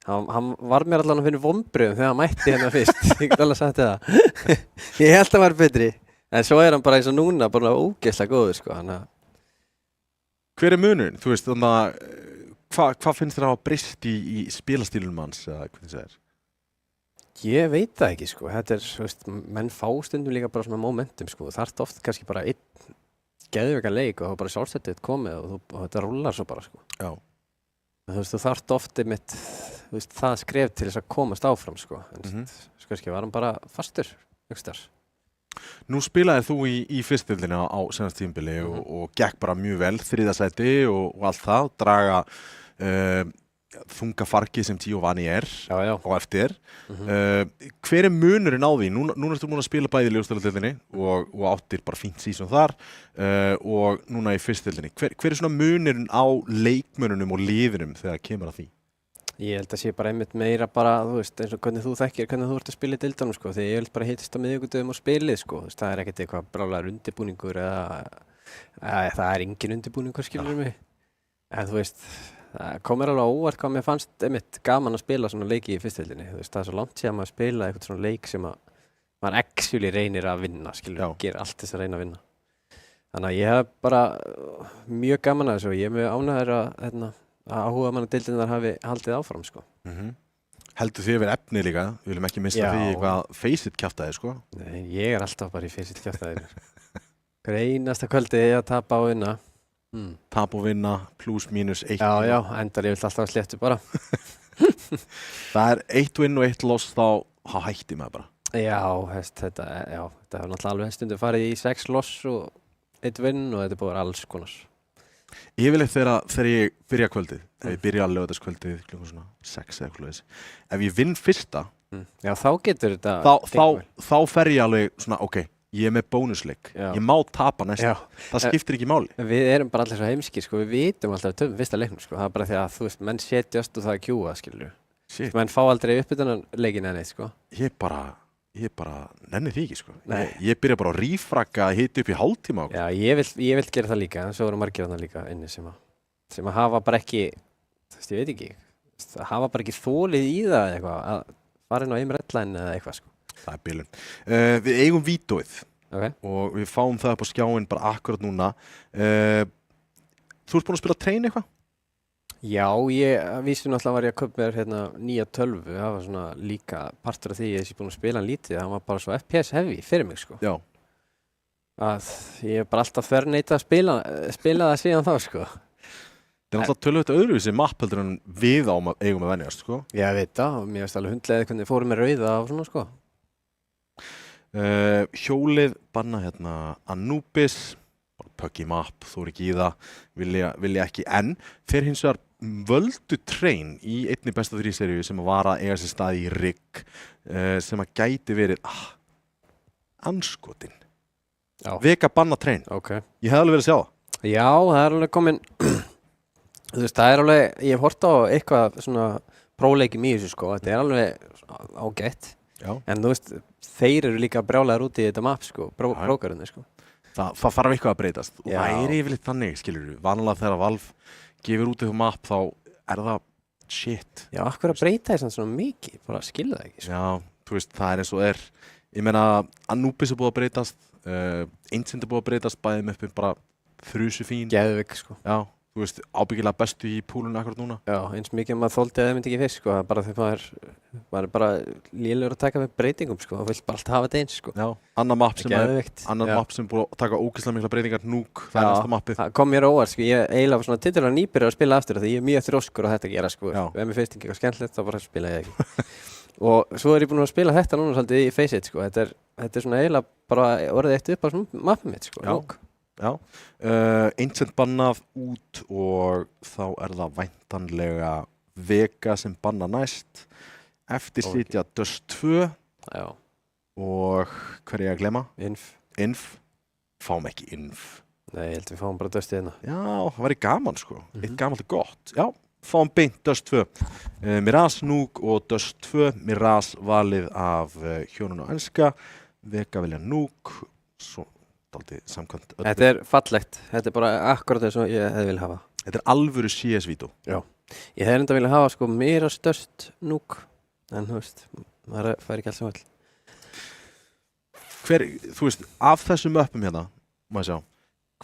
Hann var mér allan að finna vonbrigðum þegar hann mætti hérna fyrst. Ég get alveg sagt það. Ég held að hann var betri. En svo hann bara eins og núna bara ógeðslega góður, sko. Hver munurinn? Þú veist, þannig að hvað finnst þér að hafa breyst í spilastílunum hans, eða hvað það er? Ég veit það ekki, sko. Þetta þú veist, menn fá stundum líka bara svona momentum, sko. Það þarf oft kannski bara einn geðveika leik og þá bara sjálfstættið komið og þetta rúlar svo bara, sko. Já. Þú veist, þú þarft oft einmitt, þú veist, það skref til þess að komast áfram, sko. En kannski var hann bara fastur, einhvers. Nú spilaðir þú í fyrstdeildinni á seinasta tímabili og gekk bara mjög vel, 3. sæti og allt það, draga þunga fargi sem Giovanni á eftir. Hver munurinn á því? Núna ertu múin að spila bæði í Ljósdælardeildinni og áttir bara fínt sísón þar og núna í fyrstdeildinni. Hver svona munurinn á leikmönnunum og liðinum þegar kemur að því? Ég held að sé bara einmitt meira bara, þú veist, eins og hvernig þú þekkir, hvernig þú ert að spila í deildunum, sko. Þegar ég vil bara hittast á miðvikudögum og spilið, sko. Þú veist, það ekkert eitthvað brálaður undirbúningur eða það engin undirbúningur, skilur mig. En þú veist, það kom mér alveg óvart hvað mér fannst einmitt gaman að spila svona leiki í fyrstdeildinni. Þú veist, það svo langt síðan maður spila eitthvað svona leik sem maður actually reynir að vinna, skilur, gerir allt þess að reyna að vinna. Þannig að ég hef bara mjög gaman að þessu og ég er mjög ánægður að áhugamannadeildirnar hafi haldið áfram, sko. Heldur þið verið efni líka? Við viljum ekki missa því eitthvað face-it kjaftaði, sko? Nei, ég er alltaf bara í face-it kjaftaði. Hver einasta kvöldi ég að tapa og vinna. Tap og vinna, plus, mínus, 1. Já, endar ég vil alltaf sléttu bara. Það er 1 win og 1 loss, þá hætti maður bara. Já, þetta hefur náttúrulega alveg stundu farið í 6 loss og 1 win og þetta búið alls konar. Yfirleitt þegar ég byrja kvöldið, ef ég byrja laugardagskvöldið klukkan svona 6 eða eitthvað, ef ég vinn fyrsta, já, þá getur þetta þá fer ég alveg svona, ok, ég er með bónusleik, ég má tapa næsta, það skiptir ekki máli. Við erum bara allir svo heimskir, sko, við vitum alltaf töfum fyrsta leiknum, sko, það er bara því að þú veist, menn setjast og það er kjúa, skilur. Menn fá aldrei upp utan leikin eða neitt, sko. Ég bara nenni því ekki, sko. Ég byrja bara að rífragga að hita upp í hálftíma. Já, ég vil gera það líka, en svo eru margir þarna líka inni sem að hafa bara ekki, þú veist, ég veit ekki, hafa bara ekki þolið í það eða eitthvað, að fara inn á Redline eða eitthvað, sko. Það er bilun. Við eigum vítóið og við fáum það upp á skjáin bara akkurat núna. Þú ert búin að spila Train eitthvað? Já, vísu náttúrulega var ég að kaupa mér hérna nýja tölvu, það var svona líka partur af því ég búin að spila hann lítið, það var bara svo FPS heavy fyrir mig, sko. Já. Að ég er bara alltaf þverneitað að spila það síðan þá, sko. Það er alltaf tölvöld öðruvísi mapp heldur en við eigum að venjast, sko. Já, ég veit það, og mér veist alveg hundlega hvernig fórum með rauða og svona, sko. Hjólið banna hérna Anubis, pöggi mapp, þú ekki í það, vilja ekki enn. Þeir hins vegar völdu Train í einni besta 3-seríu sem var að eiga sér stað í rigg sem að gæti verið anskotin. Veka banna Train. Ég hef alveg verið að sjá það. Já, það er alveg komin þú veist, það er alveg, ég hef hort á eitthvað svona próleikjum í þessu, sko, þetta er alveg ágætt. En þú veist, þeir eru líka brjálæðar út í þetta mapp, sko, brókarunni, sko. Það þarf eitthvað að breytast og það er yfirleitt þannig, skilur við, vanlega þegar Valve gefur út eitthvað mapp þá er það shit. Já, af hverju að breyta þess svona mikið, bara skilja það ekki, sko. Já, þú veist, það er eins og ég meina, Anubis er búið að breytast, Ancient er búið að breytast, bæði með bara þrusu fín. Geðvik, sko. Já, þú veist, ábyggilega bestu í púlunni akkurat núna. Já, eins mikið maður þoldi að það myndi ekki fyrst, sko, bara þegar maður er bara lélegur að taka með breytingum, sko, það vil bara allt hafa þetta eins, sko. Já, annar mapp sem er búið að taka ógeðslega mikla breytingar, Nuke, það er næsta mappið. Það kom mér óvart, sko, ég eiginlega var svona tiltölulega nýbyrjar að spila aftur því ég er mjög þrjóskur á þetta að gera, sko. Ef mér finnst ekki eitthvað skemmtilegt, þá bara spila ég ekki. Og svo er ég búinn að spila þetta núna svolítið í Face-It, sko. Þetta er svona eiginlega bara orðið eitt upp á mappið mitt, sko. Já, Ancient bannað út og þá er það væntanlega Vega sem banna næst. Eftir sitja Dust 2 og hver er ég að gleyma? Inf. Fáum ekki Inf. Nei, ég held við fáum bara Dustið hérna. Já, það væri gaman, sko. Eitt gamalt er gott. Já, fáum beint Dust 2. Mirage Nuke og Dust 2. Mirage valið af hjónun og enska. Vega vilja Nuke. Svo samkvæmt Þetta er fallegt, þetta er bara akkurat þess að ég hefði vilja hafa. Þetta er alvöru CS-vító. Já. Ég hefði enda vilja hafa sko meira störst núk, en þú veist, maður fær ekki alls sem vel. Þú veist, af þessum uppum hérna, maður sjá,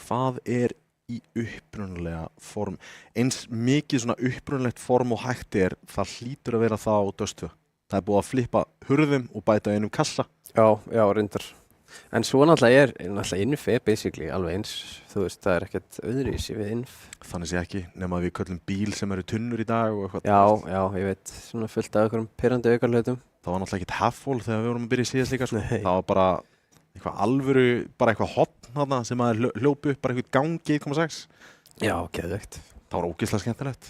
hvað er í upprunalega form? Eins mikið svona upprunalegt form og hægt það hlýtur að vera það á Dust 2. Það er búið að flippa hurðum og bæta einum kassa. Já, reyndar. En svo náttúrulega Inf basically alveg eins, þú veist, það er ekkert öðruvísi við Inf. Þannig sé ekki, nema að við köllum bíl sem eru tunnur í dag og eitthvað. Já, ég veit, svona fullt af einhverjum pirrandi aukarhlutum. Það var náttúrulega ekkert half-full þegar við vorum að byrja í síðast líka, sko. Það var bara eitthvað alvöru, bara eitthvað hotn þarna sem að hljópu upp, bara eitthvað gangi 1,6. Já, geðveikt. Það var ógeðslega skemmtilegt.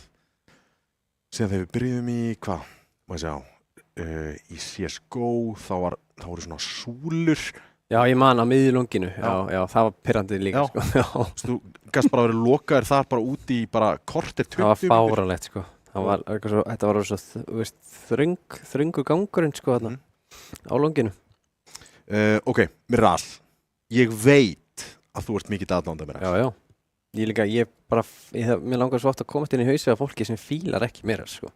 Síðan þegar við byrjuðum í, maður sjá, í CSGO, þá voru svona súlur. Já, ég man á miðjulunginu, já, það var pirrandi líka, sko. Já. Þú gast bara verið lokaður þar bara úti í bara korter 20 mínútur. Það var fáránlegt, sko. Þetta var svo, þú veist, þröngu gangurinn, sko, þarna, á lunginu. Ok, Miraz, ég veit að þú ert mikið aðdáandi Miraz. Já. Mér langar svo oft að komast inn í hausið af fólki sem fílar ekki Miraz, sko.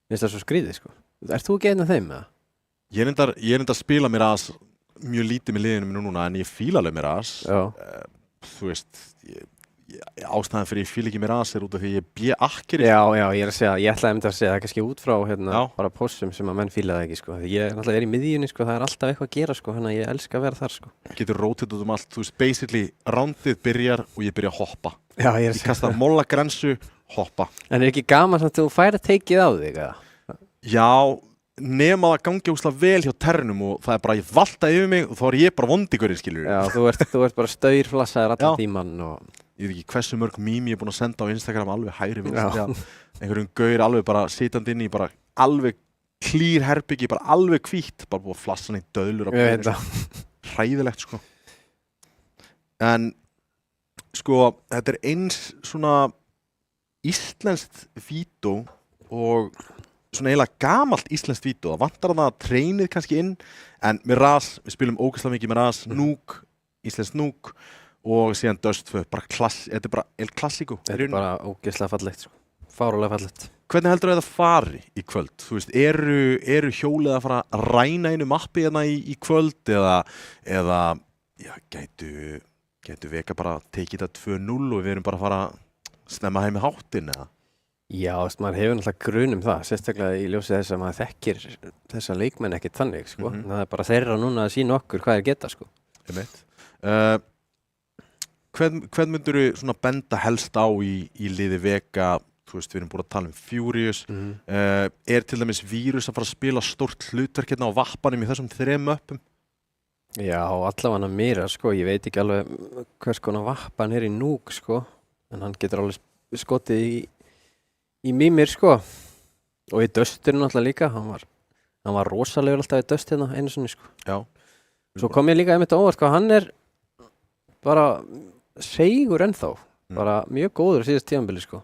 Mér finnst það svo skrýðið, sko. Ert þú ekki einn af þeim, eða? Ég er enda að spila Miraz mjög lítið með liðinu mínu núna, en ég fíla alveg Miraz. Þú veist, ástæðan fyrir ég fíla ekki Miraz út af því ég B-akkeri. Já, ég ætlaði að segja það kannski út frá bara póstum sem að menn fíla það ekki, sko. Ég náttúrulega í miðjunni, sko, það er alltaf eitthvað að gera, sko, þannig að ég elska að vera þar, sko. Getur rótið út allt, þú veist, basically, rándið byrjar og ég byrja að hoppa. Já, ég kasta molla grensu, hoppa. En er ekki gaman samt að þú færi að teikið á þig, eða? Já, nema það gangi óslega vel hjá terrinum og það er bara, ég valta yfir mig og þá er ég bara vondigurinn, skilur. Já, þú ert bara staurflassaður allan tíman og... Ég veit ekki hversu mörg mými ég er búin að senda á Instagram alveg hægri vinstri að einhverjum gaur alveg bara sitjandi inn í bara alveg klír herbyggi, bara alveg hvítt, bara búin að flassa hann í döðlur á byrjun. Hræðilegt, sko. En, sko, þetta er eins svona íslenskt vídeó og svona eiginlega gamalt íslenskt vídeó. Það vantar að treinið kannski inn, en Miraz, við spilum ógeðslega mikið Miraz, Núk, íslenskt Núk og síðan Dust 2, þetta er bara El Clasico. Þetta er bara ógeðslega fallegt, sko. Fárulega fallegt. Hvernig heldur það fari í kvöld? Þú veist, eru hjólið að fara að ræna einu mappi hérna í kvöld eða já, gætu Vega bara tekið þetta 2-0 og við erum bara að fara að snemma heim með háttinn eða? Já, maður hefur náttúrulega grun það, sérstaklega í ljósið þess að maður þekkir þessa leikmenn ekkert þannig, sko. Það er bara þeirra núna að sína okkur hvað geta, sko. Hvern myndur þú svona benda helst á í liði Vega? Þú veist, við erum búin að tala um Furious. Er til dæmis Vírus að fara að spila stórt hlutverk hérna á vappanum í þessum 3 uppum? Já, allavega meira, sko. Ég veit ekki alveg hvers konar vappan í Núk, sko. En hann getur alveg skotið í mýmir, sko. Og í Dustinu náttúrulega líka. Hann var rosalegur alltaf í Dust hérna einu sinni, sko. Já. Svo kom ég líka einmitt á óvart, sko. Hann er bara seigur ennþá. Bara mjög góður síðast tímabili, sko.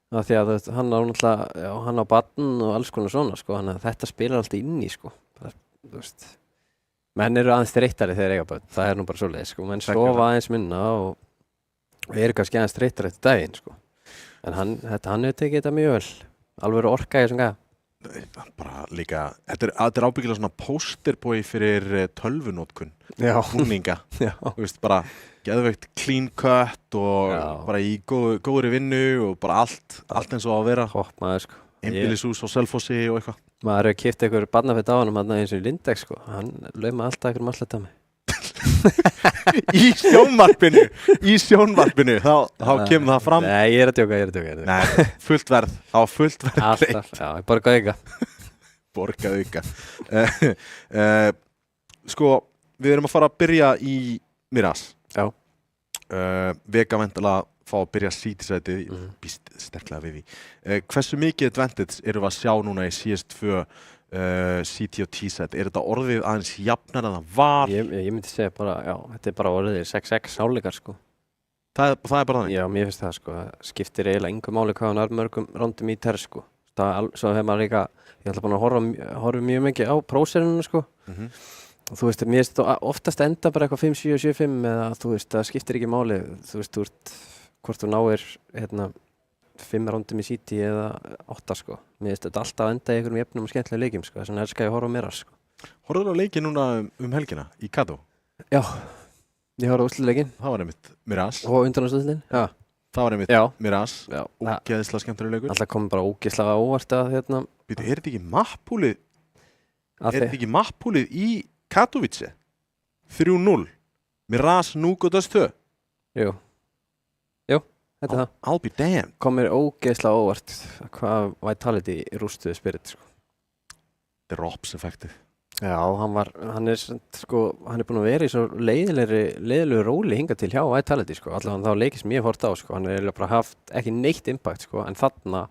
Því að hann á náttúrulega, já, hann á barn og alls konar svona, sko. Þannig að þetta spilar alltaf inn í, sko. Þú veist. Menn eru aðeins þreyttari þegar eiga börn. Það er nú bara svoleiðis, sko. Menn sofa aðeins minna og eru kannski aðeins þreyttari eftir daginn, sko. En hann hefur tekið þetta mjög vel. Alveg orka í þessum gæða. Bara líka, þetta er ábyggilega svona pósterbói fyrir tölvunótkun. Já. Búninga. Já. Þú veist, bara geðveikt clean cut og bara í góðri vinnu og bara allt eins og að vera. Hoppmaður, sko. Einbýlishús á Selfossi og eitthvað. Maður hefur keypt einhver barnafett á hann eins og í Lindex, sko. Hann lauma alltaf einhverjum alltaf mig. Í sjónvarpinu, þá kemur það fram. Nei, ég er að djóka. Nei, fullt verð, það var fullt verð. Alltaf, já, ég borgaði auka. Sko, við erum að fara að byrja í Miraz. Já. Vega væntanlega fá að byrja City-sætið, býst sterklega við því. Hversu mikið advantage erum við að sjá núna í CS2 City og T-set? Er þetta orðið aðeins jafnar en það var? Ég myndi segja bara, já, þetta er bara orðið 6x hálfleikar, sko. Það er bara þannig? Já, mér finnst það, sko. Það skiptir eiginlega engu máli hvað hann er mörgum rándum í terr, sko. Svo hefur maður líka, ég ætla bara að horfa mjög mikið á próserinu, sko. Og þú veist, mér finnst það oftast enda bara eitthvað 5-7, 7-5 eða þú veist, það skiptir ekki máli. Þú veist, hvort þú náir 5 rándum í City eða 8 sko. Mér finnst þetta alltaf enda í einhverjum jöfnum og skemmtilega leikjum sko. Þess vegna elska ég að horfa á Miras sko. Horfður á leikinn núna helgina í Kato? Já, ég horfa á úrslitaleikinn. Það var einmitt Miras. Og undanúrslitinn. Já. Það var einmitt Miras. Já. Ógeðslega skemmtilegur leikur. Alltaf kom bara ógeðslega óvart að hérna. Býtu, er þetta ekki mappúlið í Katowice? 3-0. Miras Núgodas 2. Jú, þetta er það. I'll be damned. Kom mér ógeðslega óvart hvað Vitality rústuðu Spirit sko. Þetta er Rops-effektið. Já, hann er búinn að vera í svo leiðilegu róli hingað til hjá Vitality sko. Allavega þá leikist mjög hort á sko. Hann er bara haft ekki neitt impact sko, en þarna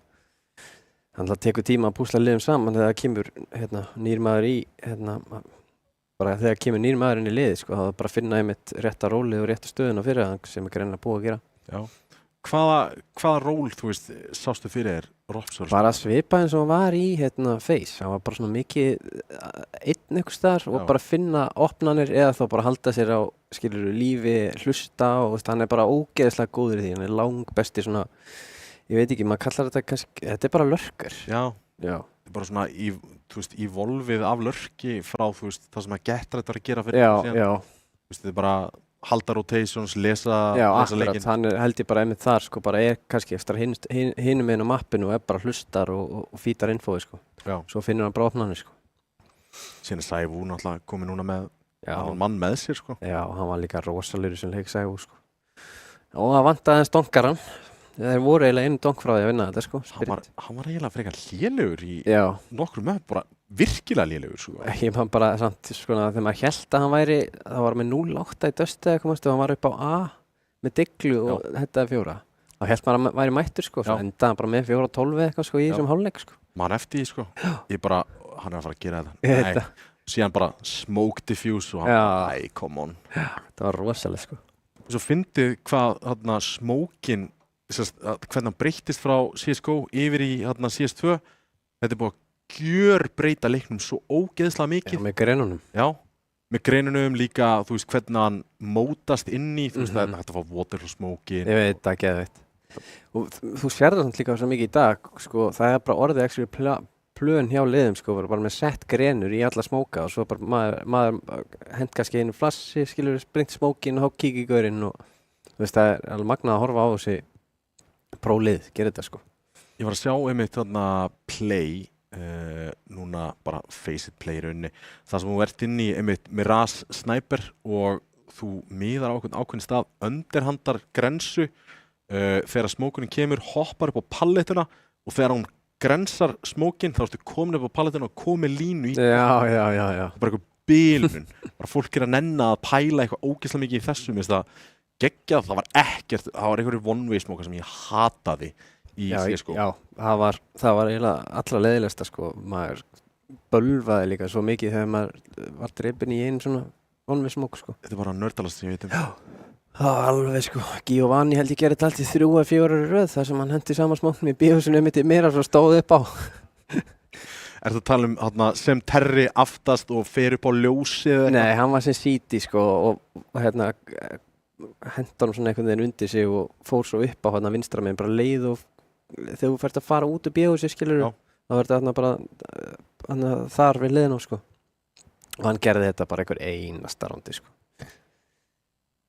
hann tekur tíma að púsla liðum saman þegar kemur nýr maður í bara þegar kemur nýr maður inn í liði sko, þá bara finna einmitt rétta rólið og rétta stöðuna fyrir hann sem er greinilega búið að gera. Já. Hvaða ról, þú veist, sástu fyrir þér Rops? Bara svipa eins og hann var í Face. Hann var bara svona mikið einn einhvers staðar og bara finna opnanir eða þá bara halda sér á lífi, hlusta og hann er bara ógeðslega góður í því. Hann er langbesti svona, ég veit ekki, maður kallar þetta kannski, þetta er bara lurker. Já. Þetta er bara svona í volfið af lurki frá, þú veist, það sem að Gettrætt var að gera fyrir síðan. Já. Þú veist, þetta er bara halda rotations, lesa leikinn. Hann held ég bara einmitt þar sko, bara kannski eftir hinum meginn á mappinu og bara hlustar og fítar infóið sko. Já. Svo finnur hann bara opnanir sko. Síðan er Sævú náttúrulega komið núna með mann með sér sko. Já, hann var líka rosalegur sem leik Sævú sko. Og það vantaði aðeins donkaran. Þeir voru eiginlega einu donk frá því að vinna þetta sko. Hann var eiginlega frekar lélegur í nokkrum með, bara virkilega lélegur sko. Ég man bara samt sko þegar maður hélt að hann væri, það var með 0-8 í dösti eða komast og hann var upp á A með diglu og hettaði 4. Þá hélt maður að hann væri mættur sko, svo endaði hann bara með 4-12 eitthvað sko í þessum hálfleik sko. Man eftir því sko, hann er að fara að gera þetta. Síðan bara smoke diffuse og hann, come on. Það var rosalega sko. Og svo fyndið hvað smokin, hvernig hann breyttist frá CSGO yfir í CS2. Þetta er búið að gjörbreyta leiknum svo ógeðslega mikið. Já, með greinunum. Já, með greinunum líka, þú veist, hvernig hann mótast inn í, þú veist, það er hægt að fá water og smokin. Ég veit það, geðveitt. Og þú sérðar samt líka svo mikið í dag, sko, það er bara orðið actually plön hjá liðum, sko, bara með sett greinur í alla smóka og svo bara maður hent kannski einu flassi, skilur, springt smókin og kík í gaurinn og þú veist, það er alveg magnað að horfa á þessi prólið, gera þetta, sko. Ég var að sjá einmitt þarna play, núna bara face it play raunni, það sem þú ert inn í einmitt Miras Sniper og þú miðar á ákveðin stað undirhandar grensu þegar smókunin kemur, hoppar upp á palletuna og þegar hún grensar smókin þá ertu komin upp á palletuna og komið línu í Já. bara eitthvað bilun bara fólk er að nenna að pæla eitthvað ógeðslega mikið í þessu, minnst það geggjað, það var einhverju one-way smóka sem ég hataði í CSGO. Já, það var eiginlega allra leiðilegsta sko, maður bölvaði líka svo mikið þegar maður var drepinn í einu svona one-way smók sko. Þetta er bara nördalast sem ég veit um. Já, það var alveg sko, Giovanni held ég gerði þetta alltaf 3 eða 4 röð þar sem hann hendi saman smóknum í bíósinu mitt í mér og svo stóð upp á. Ertu að tala um sem Terri aftast og fer upp á ljósið? Nei, hann var sem City sko og hérna henda hann svona einhvern veginn undir sig og fór svo upp á vinstra megin bara leið og þegar þú fært að fara út úr bíóhúsi skilur þá er þetta bara þar við liðin á sko og hann gerði þetta bara einhver einasta rándi sko.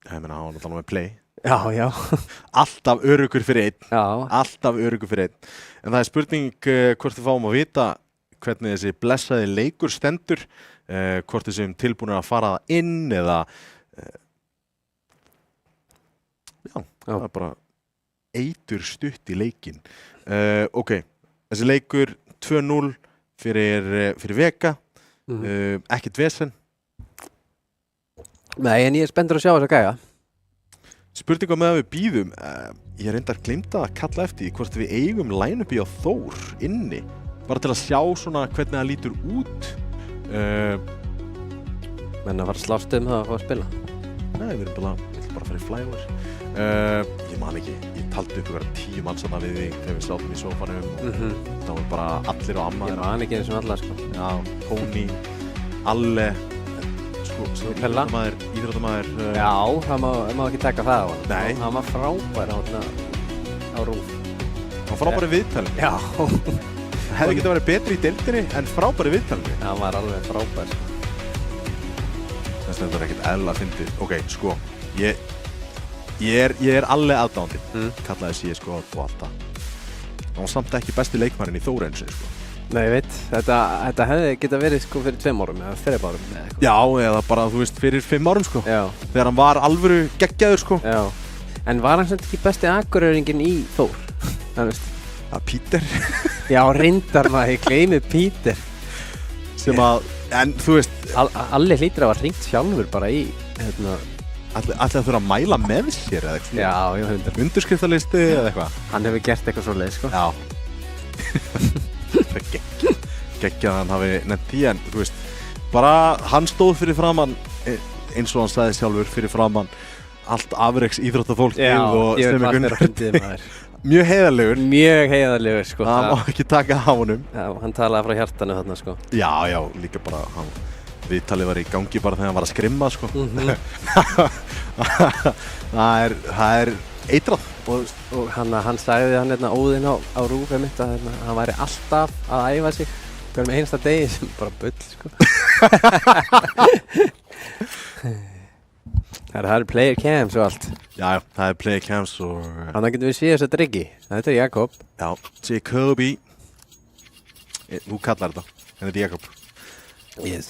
Ég meina hann var náttúrulega með play. Já. Alltaf öruggur fyrir einn. Já. Alltaf öruggur fyrir einn. En það er spurning hvort við fáum að vita hvernig þessi blessaði leikur stendur, hvort þessum tilbúinir að fara inn eða það er bara eitur stutt í leikinn. Ok, þessi leikur 2-0 fyrir Vega, ekkert vesen. Nei, en ég er spenntur að sjá þessa gæja. Spurning með að við býðum, ég reyndar gleymd að kalla eftir hvort við eigum line-upi á Þór inni, bara til að sjá svona hvernig það lítur út. Menn að fara að slást það að fá að spila? Nei, við erum bara að fara í flyover. Ég man ekki, ég taldi upp 10 manns þarna við þig þegar við sátum í sófanum og það var bara allir og amma. Ég man ekki eins og alla sko. Já, Tony, Alle, íþróttamaður. Já, það má ekki taka það á hann. Nei. Hann var frábær á RÚV. Hann var Hann frábæri viðtalin. Já. Hefði getað verið betri í deildinni en frábæri viðtalin. Já, hann var alveg frábær. Þess vegna er ekkert eðlilega fyndið. Ok, sko, ég er alveg aðdáandi. Kallaði CS:GO og allt það. Það var samt ekki besti leikmaðurinn í Þór einu sinni, sko. Nei, ég veit. Þetta hefði getað verið sko fyrir 2 árum eða 3 árum eða eitthvað. Já, eða bara, þú veist, fyrir 5 árum, sko. Já. Þegar hann var alvöru geggjaður, sko. Já. En var hann samt ekki besti akureyringinn í Þór? Það veist. Peter. Já, reyndar maður, ég gleymi Peter. Sem að, en þú veist. Alli hlýtur að hafa hringt sjálfur bara í, Allir að þurfa að mæla með sér eða eitthvað. Já, 100. Undirskriftalisti eða eitthvað. Hann hefur gert eitthvað svoleið, sko. Já. Það geggjað að hann hafi nefnt því, en þú veist, bara hann stóð fyrir framann, eins og hann sagði sjálfur, fyrir framann allt afreks íþróttafólkið og Steini Gunnar. Mjög heiðarlegur. Mjög heiðarlegur, sko. Það má ekki taka á honum. Já, hann talaði frá hjartanu þarna, sko. Já, líka bara hann. Viðtalið var í gangi bara þegar hann var að skrimma, sko. Það er eitrað. Og hann sagði hann Óðinn á RÚV mitt að hann væri alltaf að æfa sig hverjum einasta degi sem bara bull, sko. Það er player cams og allt. Já, það er player cams og... Þannig getum við séð þess að driggi. Þetta er Jakob. Já, Jacobi. Þú kallar þetta. Þetta er Jakob. Yes.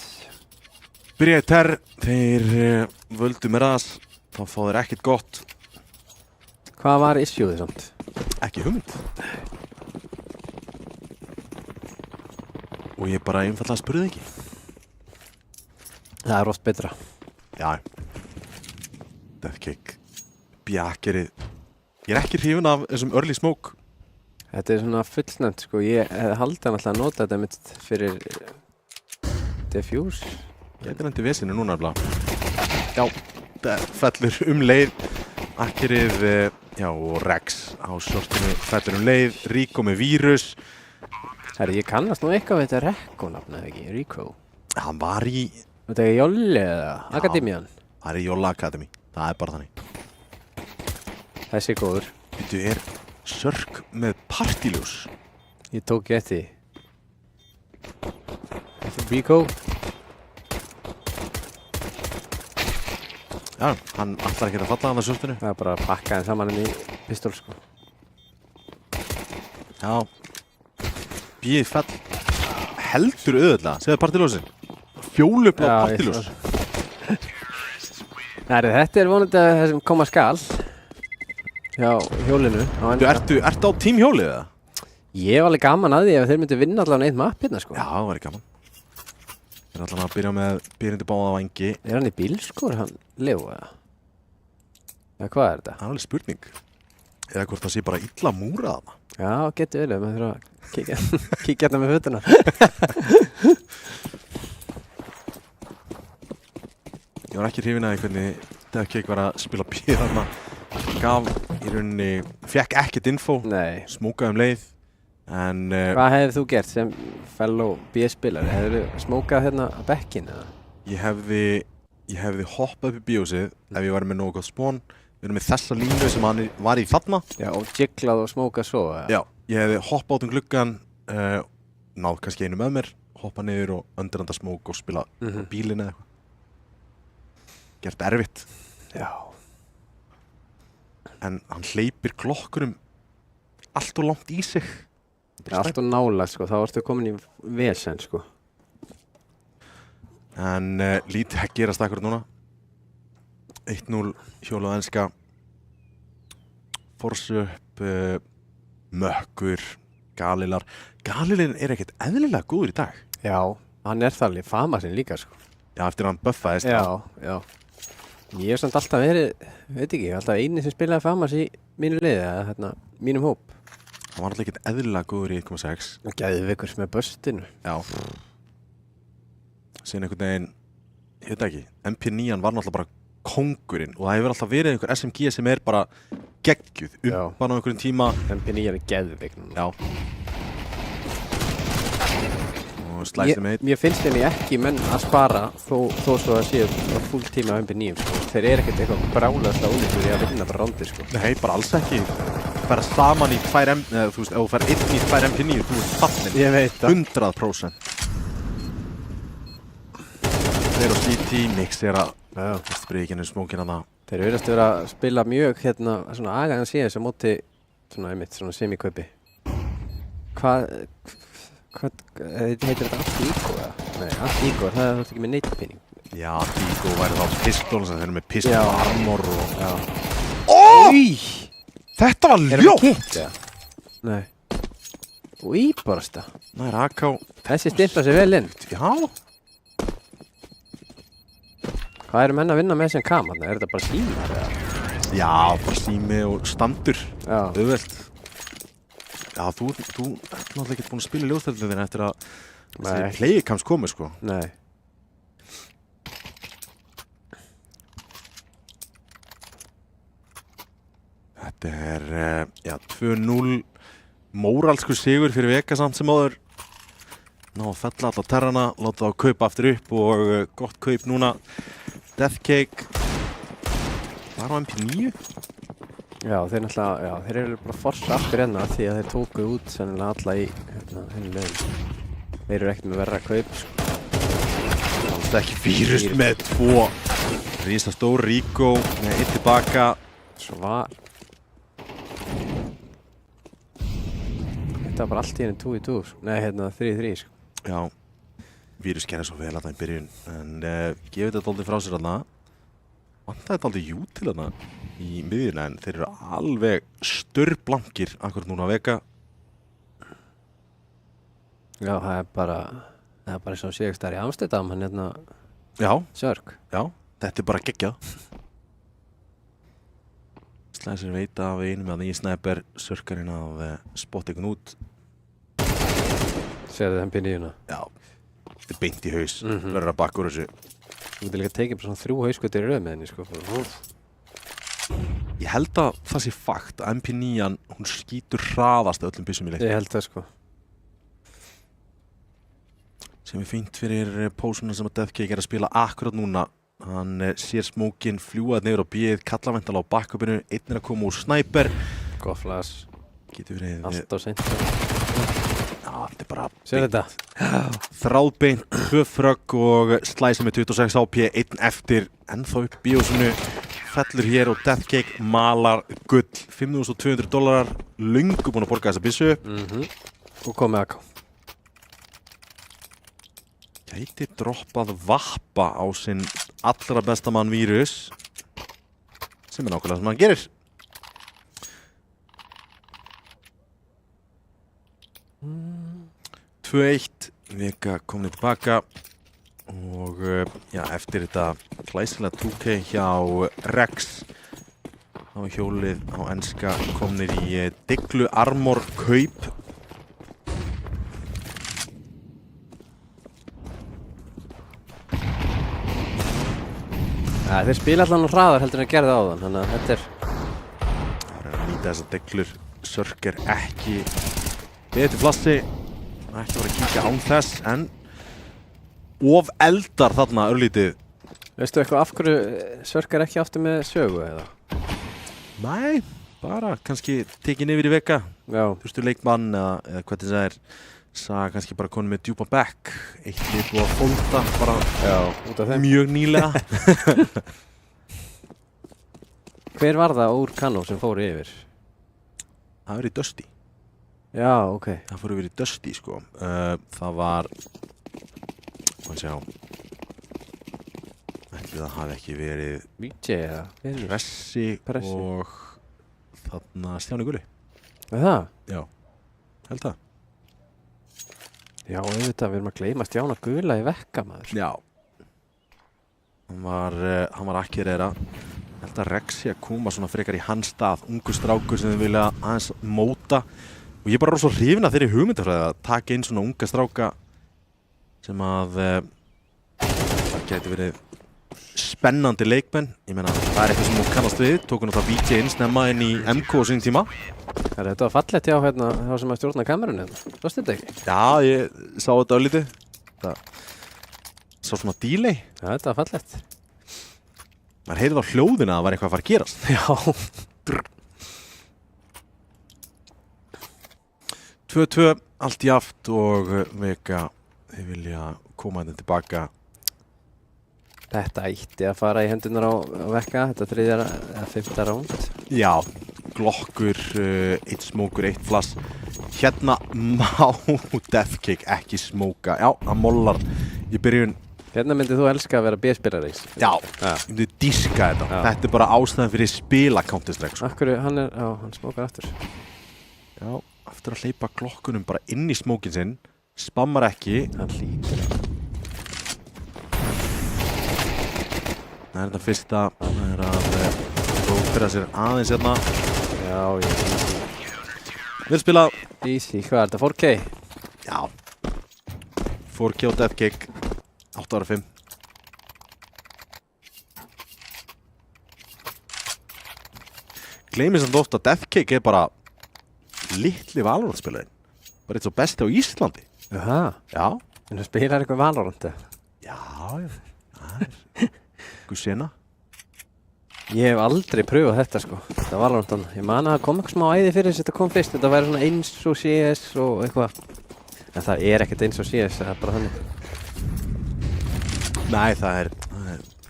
Byrjaði terr, þeir völdu með ras, þá fá þeir ekkert gott. Hvað var issueðið samt? Ekki hugmynd. Og ég bara einfallega spurði ekki. Það er oft betra. Já. Deathkick. Bjakkerið. Ég er ekki hrifinn af þessum early smoke. Þetta er svona fullsnönd, sko. Ég hefði haldið hann alltaf að nota þetta mitt fyrir defuse. Þetta er endi vesinu núna alveg. Já, það fellur leið. Akkerið, já, og Rex á shortinu fellur leið. Rico með vírus. Herri, ég kannast nú eitthvað við þetta Rekko-nafn, eða ekki? Rico. Hann var í... Þetta er Jolli eða Akademian? Það er í Jolla Academy. Það er bara þannig. Þessi er góður. Þetta er Sörk með partíljós. Ég tók eftir. Þetta er Rico. Já, hann ætlar ekki að falla hann að sörtinu. Það er bara að pakka hann saman í pistól, sko. Já. Bíð fell. Heldur auðvitað. Segðu partíljósin. Fjólublá partíljós. Nei, þetta er vonandi að það sem koma skal. Já, hjólinu. Ertu á tímhjólið eða? Ég var alveg gaman að því ef þeir myndi vinna allavega eitt mapp hérna, sko. Já, það væri gaman. Þeir ætla að byrja með byrjandi báða vangi. Er hann í bílskór, hann Leo, eða? Eða hvað er þetta? Það er alveg spurning. Eða hvort það sé bara illa múrað hana. Já, getur vel, maður þurfa að kíkja hérna með fötuna. Ég var ekki hrifinn að því hvernig Deathkick var að spila bíð hana. Gaf í rauninni, fekk ekkert info. Nei. Smókaði leið. En... Hvað hefði þú gert sem fellow BS-spilari? Hefðu smókað hérna að bekkin, eða? Ég hefði hoppað upp í bíósið ef ég væri með nógu gott spón. Við erum með þessa línu sem hann var í þarna. Já, og jiglað og smókað svo, eða? Já, ég hefði hoppað út gluggan, náð kannski einu með mér, hoppað niður og undiranda smók og spila bílinn eða eitthvað. Gert erfitt. Já. En hann hleypir klokkunum allt og langt í sig. Allt og nálægt, sko. Þá ertu komin í vesen, sko. En lítið að gerast akkurat núna. 1-0 hjólað enska. Force upp, mökkur, Galilar. Galilin er ekkert eðlilega góður í dag. Já, hann er það alveg fama sinn líka, sko. Já, eftir að hann buffaðist. Já. Ég hef samt alltaf verið, veit ekki, alltaf eini sem spilaði famas í mínu liði, eða mínum hóp. Hann var alltaf ekkert eðlilega góður í 1.6. Og Geðvikur með böstinu. Já. Síðan einhvern veginn, ég veit ekki, MP9 var náttúrulega bara kóngurinn og það hefur alltaf verið einhver SMG sem er bara geggjuð upp á einhverjum tíma. MP9 er Geðvik núna. Já. Og slæsið með Mér finnst henni ekki menn að spara þó svo að séu full tíma á MP9, sko. Þeir eru ekkert eitthvað brálaðslega ólíkur í að vinna bara rándið, sko. Nei, bara alls ekki. fara saman í 2 þú veist, ef þú fara 1 í 2 MP9, þú ert fallin. Ég veit það. 100%. Þeir og CT, Nix að sprikinu smókina það. Þeir virðast vera að spila mjög hérna svona agaðan síðan sem móti svona einmitt, svona semikaupi. Hvað heitir þetta Antíko eða? Nei, Antíko, það er ekki með neitpinning. Já, Antíko væri þá pistol, þeir eru með pistol armor og... Já. Új! Þetta var ljótt! Er það kitt eða? Nei. Új, barasta. Það er AK. Þessi stimpla sér vel inn. Já. Hvað eru menn að vinna með sem kam? Er þetta bara símar eða? Já, bara sími og standur. Já. Auðvelt. Já, þú ert náttúrulega ekki búin að spila ljóðstældin eftir að þessi playcams komu, sko. Nei. Þetta er, já, 2-0 móralskur sigur fyrir Vega samt sem áður. Ná að fella alla terrana, láta þá kaupa aftur upp og gott kaup núna. Deathcake. Var á MP9? Já, þeir náttúrulega, já, þeir eru bara forsa aftur hérna því að þeir tóku út sennilega alla í henni leiðin. Þeir eru ekkert með verra kaup, sko. Það er ekki vírus með 2. Rísa stór Rico með 1 tilbaka. Svar. Þetta var bara allt í henni 2-2, sko. Nei, hérna 3-3, sko. Já, vírus gerði svo vel að það í byrjun, en gefið þetta dálítið frá sér þarna. Vantaði dálítið jú til þarna í miðjuna, en þeir eru alveg störblankir akkurat núna að Vega. Já, það er bara eins og Sigurst þar í Amsterdam, hann hérna Já, Sörg. já, þetta er bara geggjað. Slæsir veit af einum að nýja snæper Sörkarinn að spotta einhvern út. Serðu þeim pinniðuna? Já, þetta er beint í haus, verður að bakka úr þessu. Þú getur líka tekið bara svona 3 hauskutir í röð með henni, sko. Ég held að það sé fakt að MP9, hún skýtur hraðast öllum byssum í leik. Ég held það, sko. Sem er fínt fyrir pósuna sem að Deathcake er að spila akkurat núna. Hann sér smókinn fljúað niður á B-ið, kallar væntanlega á backupinu, einn er að koma úr snæper. Gott flash. Getur verið... Allt á seint. Já, þetta er bara... Sér þetta? Þráðbeint, 2 frögg og slæsir með 26 AP, 1 eftir, ennþá upp bíósinu. Fellur hér og Deathcake malar gull, $5.200, löngu búin að borga þessa byssu. Og komið AK. Gæti droppað vappa á sinn allra besta mann Vírus, sem er nákvæmlega sem hann gerir. Mm. 2-1, Vega komin tilbaka og já, eftir þetta glæsilega 2K hjá Rex þá er hjólið á enska komnir í Diglu Armor kaup. Ja, þeir spila allan hraðar heldur en að gera það áðan, þannig að þetta er... Það er að nýta þessar deglur, Sörker ekki betur flassi, ekki voru að kíkja án þess, en of eldar þarna örlítið. Veistu eitthvað af hverju Sörker ekki aftur með sögu eða? Nei, bara kannski tekið niður í Vega, þurftu leikmann eða hvað þetta er. Saga kannski bara konið með djúpa back, eitt lið búið að fólta bara út af þeim. Mjög nýlega. Hver var það úr Kanó sem fór yfir? Það var í Dusty. Já, ok. Það fór yfir í Dusty, sko. Það var, hvað sjá, ætli það hafi ekki verið VJ eða? Pressi og þarna Stjáni Gulli. Er það? Já, held það. Já, auðvitað, við erum að gleyma Stjána Gula í Vekka, maður. Já. Hann var akkirera. Ég held að Rex sé að koma svona frekar í hans stað. Ungur strákur sem þau vilja aðeins móta. Og ég er bara rosa hrifinn af þeirri hugmyndafræði að taka inn svona unga stráka sem að það geti verið spennandi leikmenn. Ég meina, það er eitthvað sem hún kannast við. Tóku náttúrulega VJ inn snemma inn í MK á sín tíma. Þetta var fallegt hjá hérna, þá sem að stjórna kamerunni hérna. Sástu þetta ekki? Já, ég sá þetta örlítið. Það sá svona delay. Já, þetta var fallegt. Maður heyrði á hljóðina að það var eitthvað að fara að gerast. Já. 2-2, allt jaft og Vega þeir vilja koma þetta tilbaka. Þetta ætti að fara í hendunar á Vega, þetta 3. eða 5. ránd. Já, glokkur, 1 smókur, 1 flass. Hérna má Deathkick ekki smóka. Já, hann mollar í byrjun. Hérna myndið þú elska að vera B-spilari. Já, ég myndi díska þetta. Já. Þetta bara ástæðan fyrir spila Counter-Strike. Akkur, hann smókar aftur. Já, aftur að hleypa glokkunum bara inn í smókin sinn. Spammar ekki. Hann hlýtur. Það er þetta fyrsta. Það er að rótera sér aðeins hérna. Já, ég. Vel spilað. Easy, hvað er þetta? 4K? Já. 4K og Deathkick. 8/5. Gleymir samt oft að Deathkick er bara litli Valorant-spilarinn. Bara eitt svo besti á Íslandi. Jaha. Já. En það spilar eitthvað Valorant? Já, það er einhver sena. Ég hef aldrei pröfað þetta sko. Þetta Valorant. Ég man að það kom eitthvað smá æði fyrir þess að þetta kom fyrst. Þetta væri svona eins og CS og eitthvað. En það er ekkert eins og CS, það er bara þannig. Nei, það er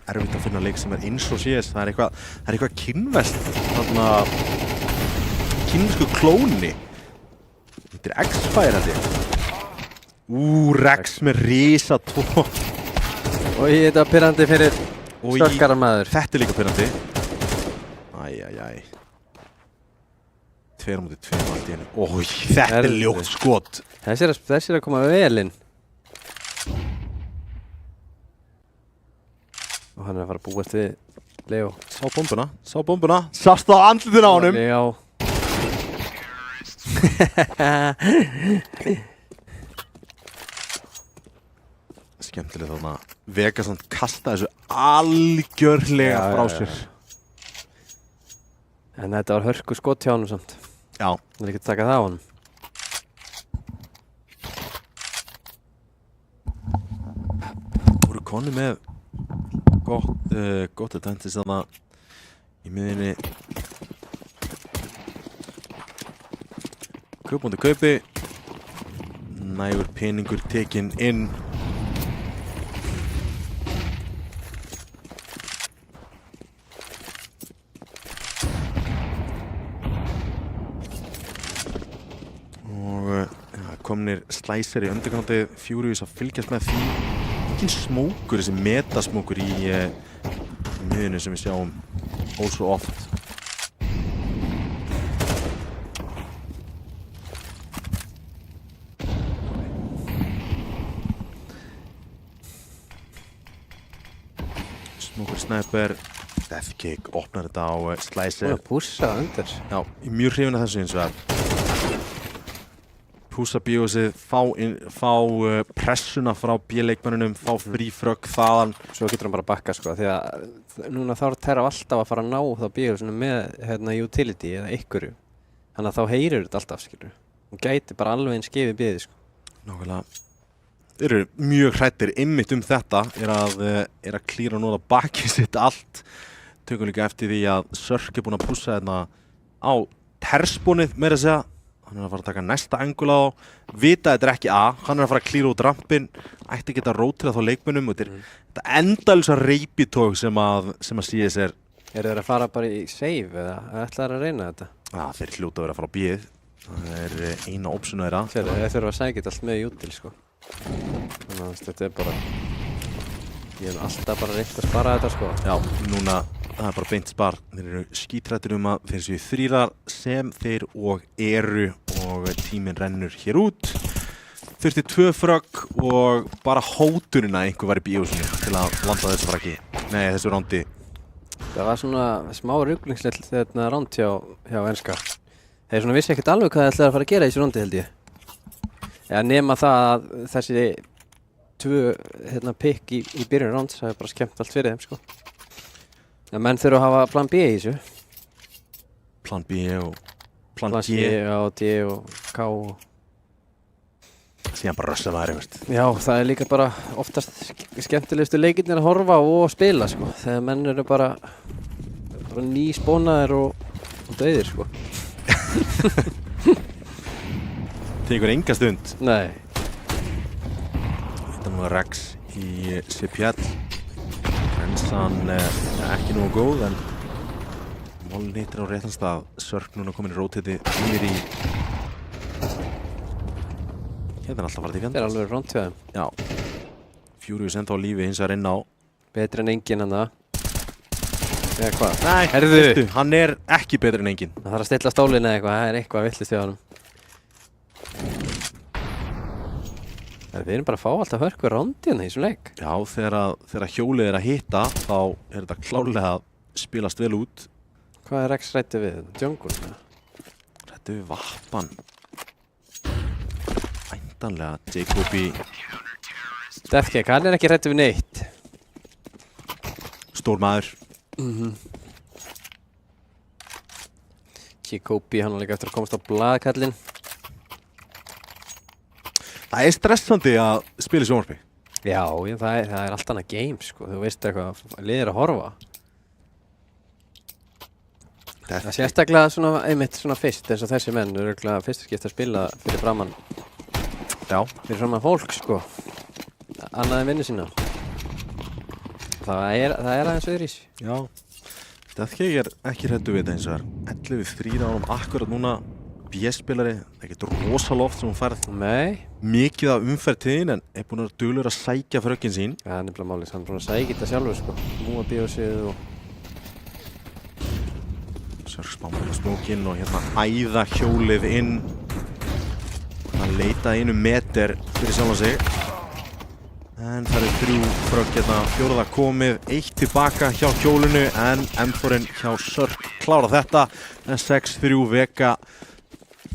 erfitt að finna leik sem er eins og CS. Það er eitthvað kínverskt, þarna kínversku klóni. Þetta er X-Fire held ég. Rex með risa 2. Og þetta var pirrandi fyrir stökkara maður. Þetta er líka pirrandi. Æjæjæj. 2-2 allt í henni. Þetta er ljótt skot. Þessi er að koma vel inn. Og hann er að fara að búast við Leo. Sá bombuna. Sást á andlitin á honum. Leo. Skemmtileg þarna. Vegasand kasta þessu algjörlega frá sér. En þetta var hörku skot hjá honum samt. Já. Það er ekki að taka það á honum. Voru konni með gott attentis þarna í miðinni. Kaupmóti kaupi. Nægur peningur tekinn inn. Komnir slæsir í undirkantið, Furious að fylgjast með því. Engin smókur, þessi metasmókur í miðinu sem við sjáum ósvo oft. Smókur sniper, Deathkick, opnar þetta á slæsir. Það er pússa undir. Já, ég er mjög hrifin af þessu eins og það. Pússa bíósið, fá pressuna frá B-leikmönnunum, fá frí frögg þaðan. Svo getur hann bara að bakka sko, því að núna þá er Terra alltaf að fara að ná þá bíósinu með utility eða einhverju. Þannig að þá heyrir þetta alltaf, skilur. Hún gæti bara alveg eins gefið bíði sko. Nákvæmlega. Þeir eru mjög hrættir einmitt þetta, er að klíra núna bakið sitt allt. Tökum líka eftir því að Sörk er búinn að pússa hérna á terspónið meira að segja. Hann er að fara að taka næsta angul á, vita þetta er ekki A, hann er að fara að klíra út rampinn, ætti að geta rótila þá leikmönnum og þetta endalsa reypitók sem að CS er. Eru þeir að fara bara í save eða ætla að reyna þetta? Já, þeir hljóta að vera að fara á bíð. Það er eina option þeirra. Þeir þurfa að sækja allt með util sko. Þannig að þetta er bara, ég hef alltaf bara reynt að spara þetta sko. Já, núna það er bara beint spar. Þeir eru skítrættir að þeir séu þrírar sem þeir og eru og tíminn rennur hér út. Þurfti 2 frögg og bara hótunina einhver var í bíósinu til að landa þessu fraggi. Nei, þessu rándi. Það var svona smá ruglingslegt þetta ránd hjá enska. Þeir svona vissi ekkert alveg hvað þeir ætlaði að fara að gera í þessu rándi held ég. Ja, nema það að þessi 2 pikk í byrjun ránds, það er bara skemmt allt fyrir þeim sko. Ja, menn þurfa að hafa plan B í þessu. Plan B og plan C og D og K og... Síðan bara rössa væri, veist. Já, það er líka bara oftast skemmtilegustu leikirnir að horfa og spila sko. Þegar menn eru bara nýspónaðir og dauðir sko. tekur enga stund. Nei. Þetta nú Rex í CPL. Grensan ekki nógu góð, en málinn hittir á réttan stað. Sörk núna komin í rótiti yfir í... Hérna alltaf farið í fjand. Þetta alveg ránt hjá þeim. Já. Furious ennþá á lífi hins vegar inn á. Betri en enginn hann það. Eða hvað? Nei, Herðu. Hann ekki betri en enginn. Það þarf að stilla stólinn eða eitthvað, það eitthvað villist hjá honum. Við erum bara að fá alltaf hörku rándi hérna í þessum leik. Já, þegar hjólið að hitta, þá þetta klárlega að spilast vel út. Hvað Rex rætti við? Jungle? Rætti við Vappan. Væntanlega Jacobi. Deathcake, hann ekki rætti við neitt. Stór maður. Jacobi, hann var líka eftir að komast á blaðkallinn. Það stressandi að spila í sjónvarpi. Já, það allt annað game, sko. Þú veist eitthvað, liðir að horfa. Það sérstaklega svona, einmitt svona fyrst, eins og þessi menn eru örugglega fyrst skipti að spila fyrir framann. Já. Fyrir framann fólk, sko. Annað en vinnu sína. Það aðeins öðrís. Já. Deathcake ekki hræddur við þetta eins og það 11-3 á honum akkurat núna. B-spilari, ekkert rosaloft sem hún færð. Nei. Mikið af umferð til þín, en búinn að vera duglegur að sækja frökkin sín. Já, það nefnilega málið. Hann búinn að sækja þetta sjálfur, sko. Múa bíósið og... Sörk spámar með smókinn og hérna æða hjólið inn. Hann leita meter fyrir sjálfan sig. En það eru 3 frökk hérna, 4. komið, 1 tilbaka hjá hjólinu, en M4-inn hjá Sörk klára þetta. En 6-3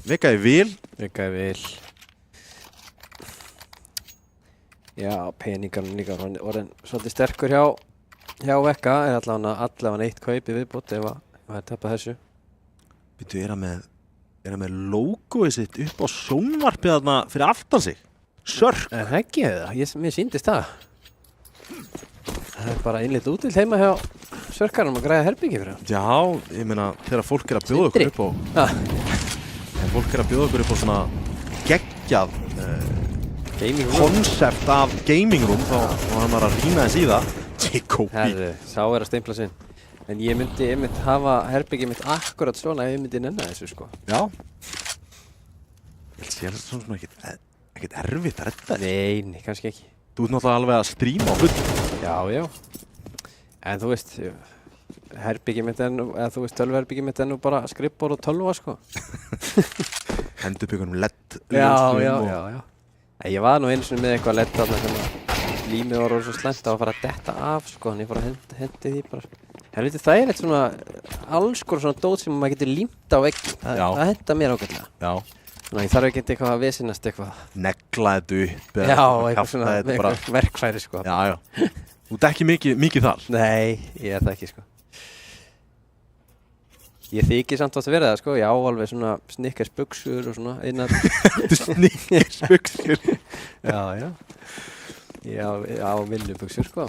Veka í vil. Já, peningarnir líka orðin svolítið sterkur hjá Veka. Allavega 1 kaupi viðbót ef það tappa þessu. Býtu, er hann með logoið sitt upp á sjónvarpið þarna fyrir aftan sig? Sörk. En það ekki það, mér sýndist það. Það bara innleitt útild heima hjá Sörkarum að græða herbyggi fyrir hann. Já, ég meina þegar fólk að bjóða okkur upp á... Þegar fólk að bjóða okkur upp á svona geggjað konsept af gaming room, þá hann var að rýna þess í það. Jacobi. Herðu, sá að steimpla sinn. En ég myndi einmitt hafa herbyggið mitt akkurat svona ef ég myndi nenna þessu, sko. Já. Ég held að svona ekkert erfitt að redda þessu. Nei, kannski ekki. Þú ert náttúrulega alveg að stríma á hlut. Já. En þú veist, herbyggið mitt tölvuherbyggið mitt nú bara skrippborð og tölva, sko. Hendur upp einhvernum LED. Já. Ég var nú einu sinni með eitthvað LED þarna sem að límið var orðið svo slæmt að fara að detta af, sko. Þannig ég fór að hendi því bara. Það er eitt svona alls konar svona dót sem maður getur límt á veggi. Það henta mér ágætlega. Já. Þannig ég þarf ekki eitthvað að vesinast eitthvað. Negla þetta upp. Já, eitthvað svona eitthvað verkfæri, sko. Já. Þú ert ekki mikið þar? Nei, ég það ekki, sko. Ég þykir samt átt að vera það, sko. Já, alveg svona snikkersbuxur og svona einar. Snikkersbuxur? Já. Já, vinnubuxur, sko.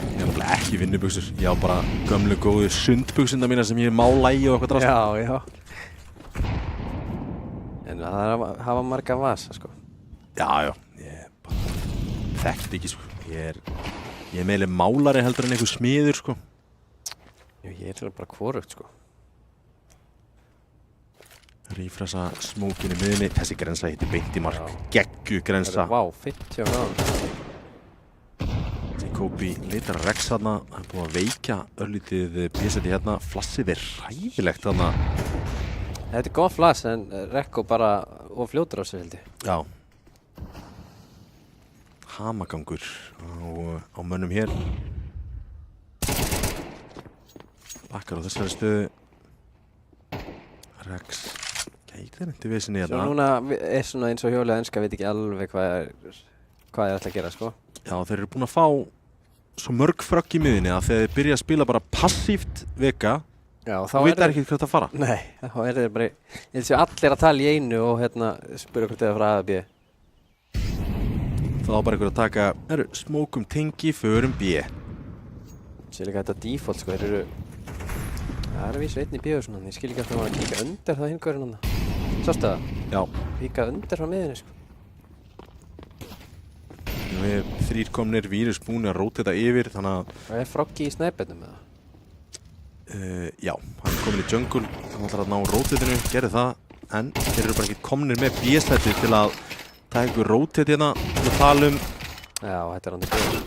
Ég er ekki vinnubuxur. Ég á bara gömlu góðu sundbuxuna mína sem ég mála í og eitthvað drast. Já. En það er að hafa marga vasa, sko. Já. Ég bara þekkt ekki, sko. Ég er meðlega málari heldur en einhver smiður, sko. Ég er bara hvorugt, sko. Rífresa smókin í miðinni. Þessi grensa hitti beint í mark. Geggju grensa. Vá, 50 á hann. Jacobi leitar að Rex þarna. Hann er búinn að veikja örlítið B-seti hérna. Flassið hræðilegt þarna. Þetta er góð flass en Rekko bara of fljótur á sig, held ég. Já. Hamagangur á mönnum hér. Bakkar á þessari stöðu. Rex gætir ekki vissinni hérna. Svo núna er svona eins og hjólið enska veit ekki alveg hvað er alltaf að gera, sko. Já, þeir eru búin að fá svo mörg frögg í miðinni að þegar þeir byrja að spila bara passíft Veka, þá veit ekki hvert að fara. Nei, þá er þeir bara, ég held að allir að tala í einu og spyrja hvort þeir frá A að B. Þá bara einhver að taka, smókum tengi, förum B. Sér líka þetta default, sko, það er vísu einn í B og svona, ég skil ekki alltaf að maður að kíka undir það hingurinn hann. Sástu það? Já. Píkað undir frá miðinni, sko. Við 3 komnir, Vírus búin að róteta yfir, þannig að... Og er Froggy í snæpetnum með það? Já, hann er komin í jungle, hann ætlar að ná rótetinu, gerði það, en þeir eru bara ekki komnir með B-slætti til að taka ykkur rótet hérna til að tala um. Já, þetta er hann til byrjun.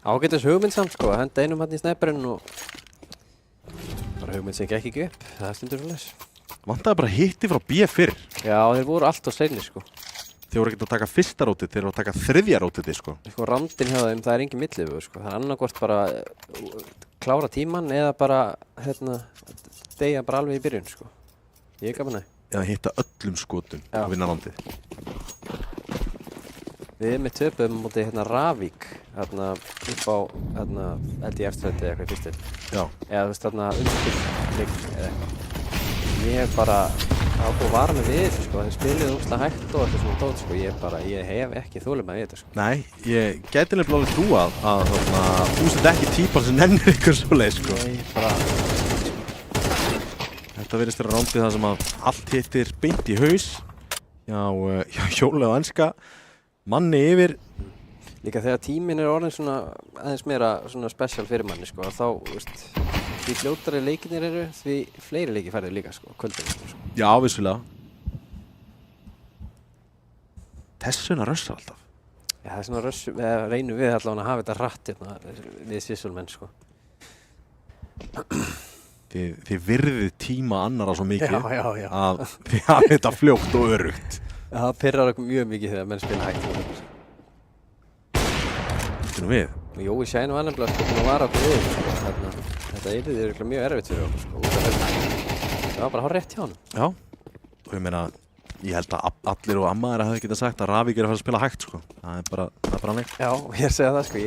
Ágætis hugmynd samt, sko, að henda einum hann í snæperinn og... bara hugmynd sem gekk ekki upp, það er stundur svoleiðis. Vantaði bara hitti frá B fyrr. Já, þeir voru allt og seinir, sko. Þeir voru ekkert að taka fyrsta rótið, þeir voru að taka þriðja rótið, sko. Sko, randinn hjá þeim, það er engin millivögur, sko. Það er annarkvort bara klára tímann eða bara, deyja bara alveg í byrjun, sko. Ég er gaman að. Eða hitta öllum skotum og vinna landið. Við með töpuðum móti Ravík, upp á, held ég eftirstætti eða eitthvað í fyrstil. Já. Eða, þú veist, undirleik eða eitthvað. Ég bara, það var búið að vara mig við þessu, sko. Þeir spiluðu ógeðslega hægt og eitthvað svona dót, sko. Ég hef ekki þolinmæði í þetta, sko. Nei, ég gæti nefnilega alveg trúa að þú sett ekki típan sem nennir ykkur svoleið, sko. Nei, bara... Þetta virðist vera rándið það sem að allt hittir beint í haus. Já, Hjóli og Enska. Manni yfir. Líka þegar tíminn er orðin svona aðeins meira svona special fyrir manni, sko. Þá, veist, því fljótari leikirnir eru, því fleiri leiki færðir líka, sko, kvöldinu, sko. Já, vissulega. Þessuna rössa alltaf. Já, það er svona reynum við allavega að hafa þetta hratt við svissulmenn, sko. Þið virðið tíma annara svo mikið já. að þið hafið þetta fljótt og örugt. Já, það pirrar okkur mjög mikið þegar menn spila hægt. Þetta nú við. Jói Shine var nefnilega, sko, búinn að vara okkur við, sko. Þetta yrði örugglega mjög erfitt fyrir okkur, sko. Það var bara hár rétt hjá honum. Já, og ég meina, ég held að allir og amma þeirra hefði getað sagt að Ravík er að fara að spila hægt, sko. Það er bara hannig. Já, ég segja það, sko,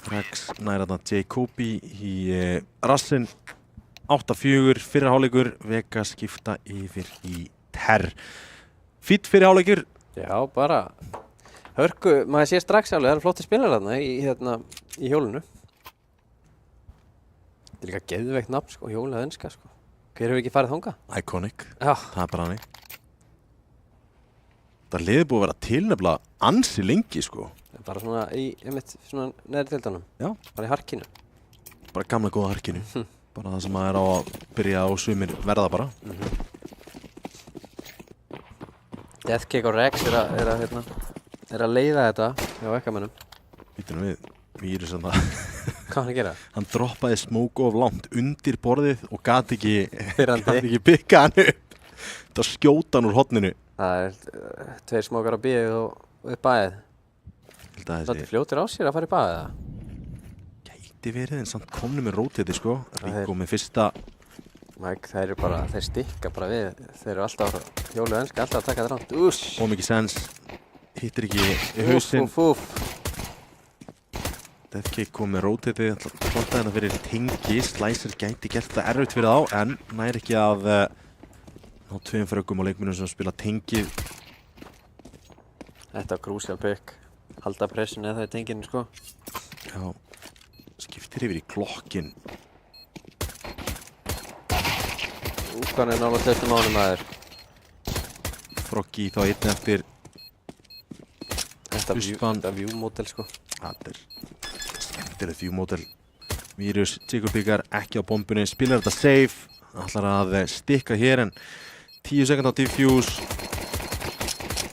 Rex nær þarna Jacobi í rassinn. 8-4, fyrri hálfleikur, Vega skipta yfir í Terr. Fýtt fyrri hálfleikur. Já, bara hörku, maður sé strax alveg, það eru flotti spilar þarna í hjólinu. Þetta er líka geðveikt nafn, sko, Hjólið Enska, sko. Hver hefur ekki farið þangað? Iconic. Já. Það er bara hannig. Það liði búið að vera tilnefnilega ansi lengi, sko. Bara svona svona neðri deildanum. Já. Bara í harkinu. Bara gamla góða harkinu. Bara það sem maður er á að byrja á sumir verða bara. Deathkick og Rex er að leiða þetta hjá ekkamönnum. Býtum við, Vírus en það. Hvað hann að gera? Hann droppaði smóku of langt undir borðið og gat ekki bygga hann upp. Það skjóta hann úr horninu. Það er 2 smókar á bíðið og upp bæðið. Það er fljótir á sér að fara í bæðið, eða? Gæti verið, en samt komni með róteti, sko. Ríkó með fyrsta. Mike, þeir stikka bara við. Þeir eru alltaf Hjólið Enska, alltaf að taka þetta ránt. Og mikið sens. Hittir ekki í hausinn. Deathkick kom með róteti, alltaf þetta fyrir tengi. Slicer gæti gert það erfitt fyrir þá, en nær ekki að ná 2 fröggum á leikmennum sem spila tengið. Þetta er crucial pick. Halda pressun eða það er tenginu, sko. Já. Skiptir yfir í klokkin. Hvað er nála testum ánum aður? Froggy þá einn eftir. Þetta view-módel, sko. Þetta er skemmtilegt view-módel. Vírus, Jacob ekki á bombunni, spilar þetta safe. Ætlar að stikka hér en 10 sekúnda á diffuse.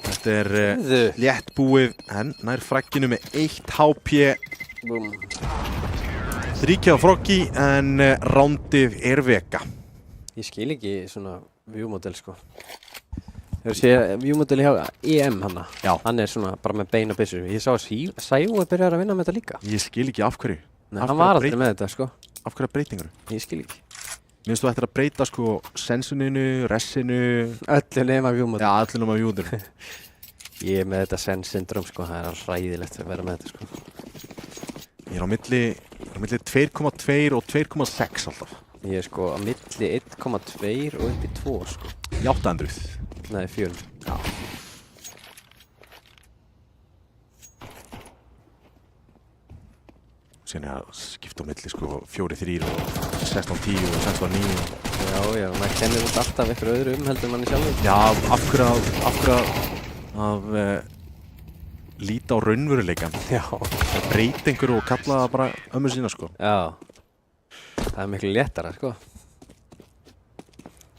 Þetta er létt búið en nær fragginu með 1 HP. Búm. 3 á Froggy en rándið er Vega. Ég skil ekki svona view-módel, sko. Þegar sé view-módel hjá EM hanna. Já. Hann er svona bara með beina byssu. Ég sá að Sæjói byrjar að vinna með þetta líka. Ég skil ekki af hverju. Nei, hann var aldrei með þetta, sko. Af hverju breytingar? Ég skil ekki. Mér finnst þú ættir að breyta, sko, sensuninu, ressinu. Öllu nema view-módel. Já, öllu nema view-módel. Ég er með þetta sense-syndrom, sko. Það er alveg hræðilegt að vera með þetta, sko. Ég er á milli 2,2 og 2,6 alltaf. Ég er sko á milli 1,2 og upp í 2, sko. Í 800. Nei, 400. Já. sinni að skipta á milli sko 4-3 og 16-10 og 16-9. Já, maður kennir út alltaf ykkur öðru heldur manni sjálfur. Já, af hverju að líta á raunveruleikann. Já. Að breyta einhverju og kalla það bara ömmu sína sko. Já, það miklu léttara sko.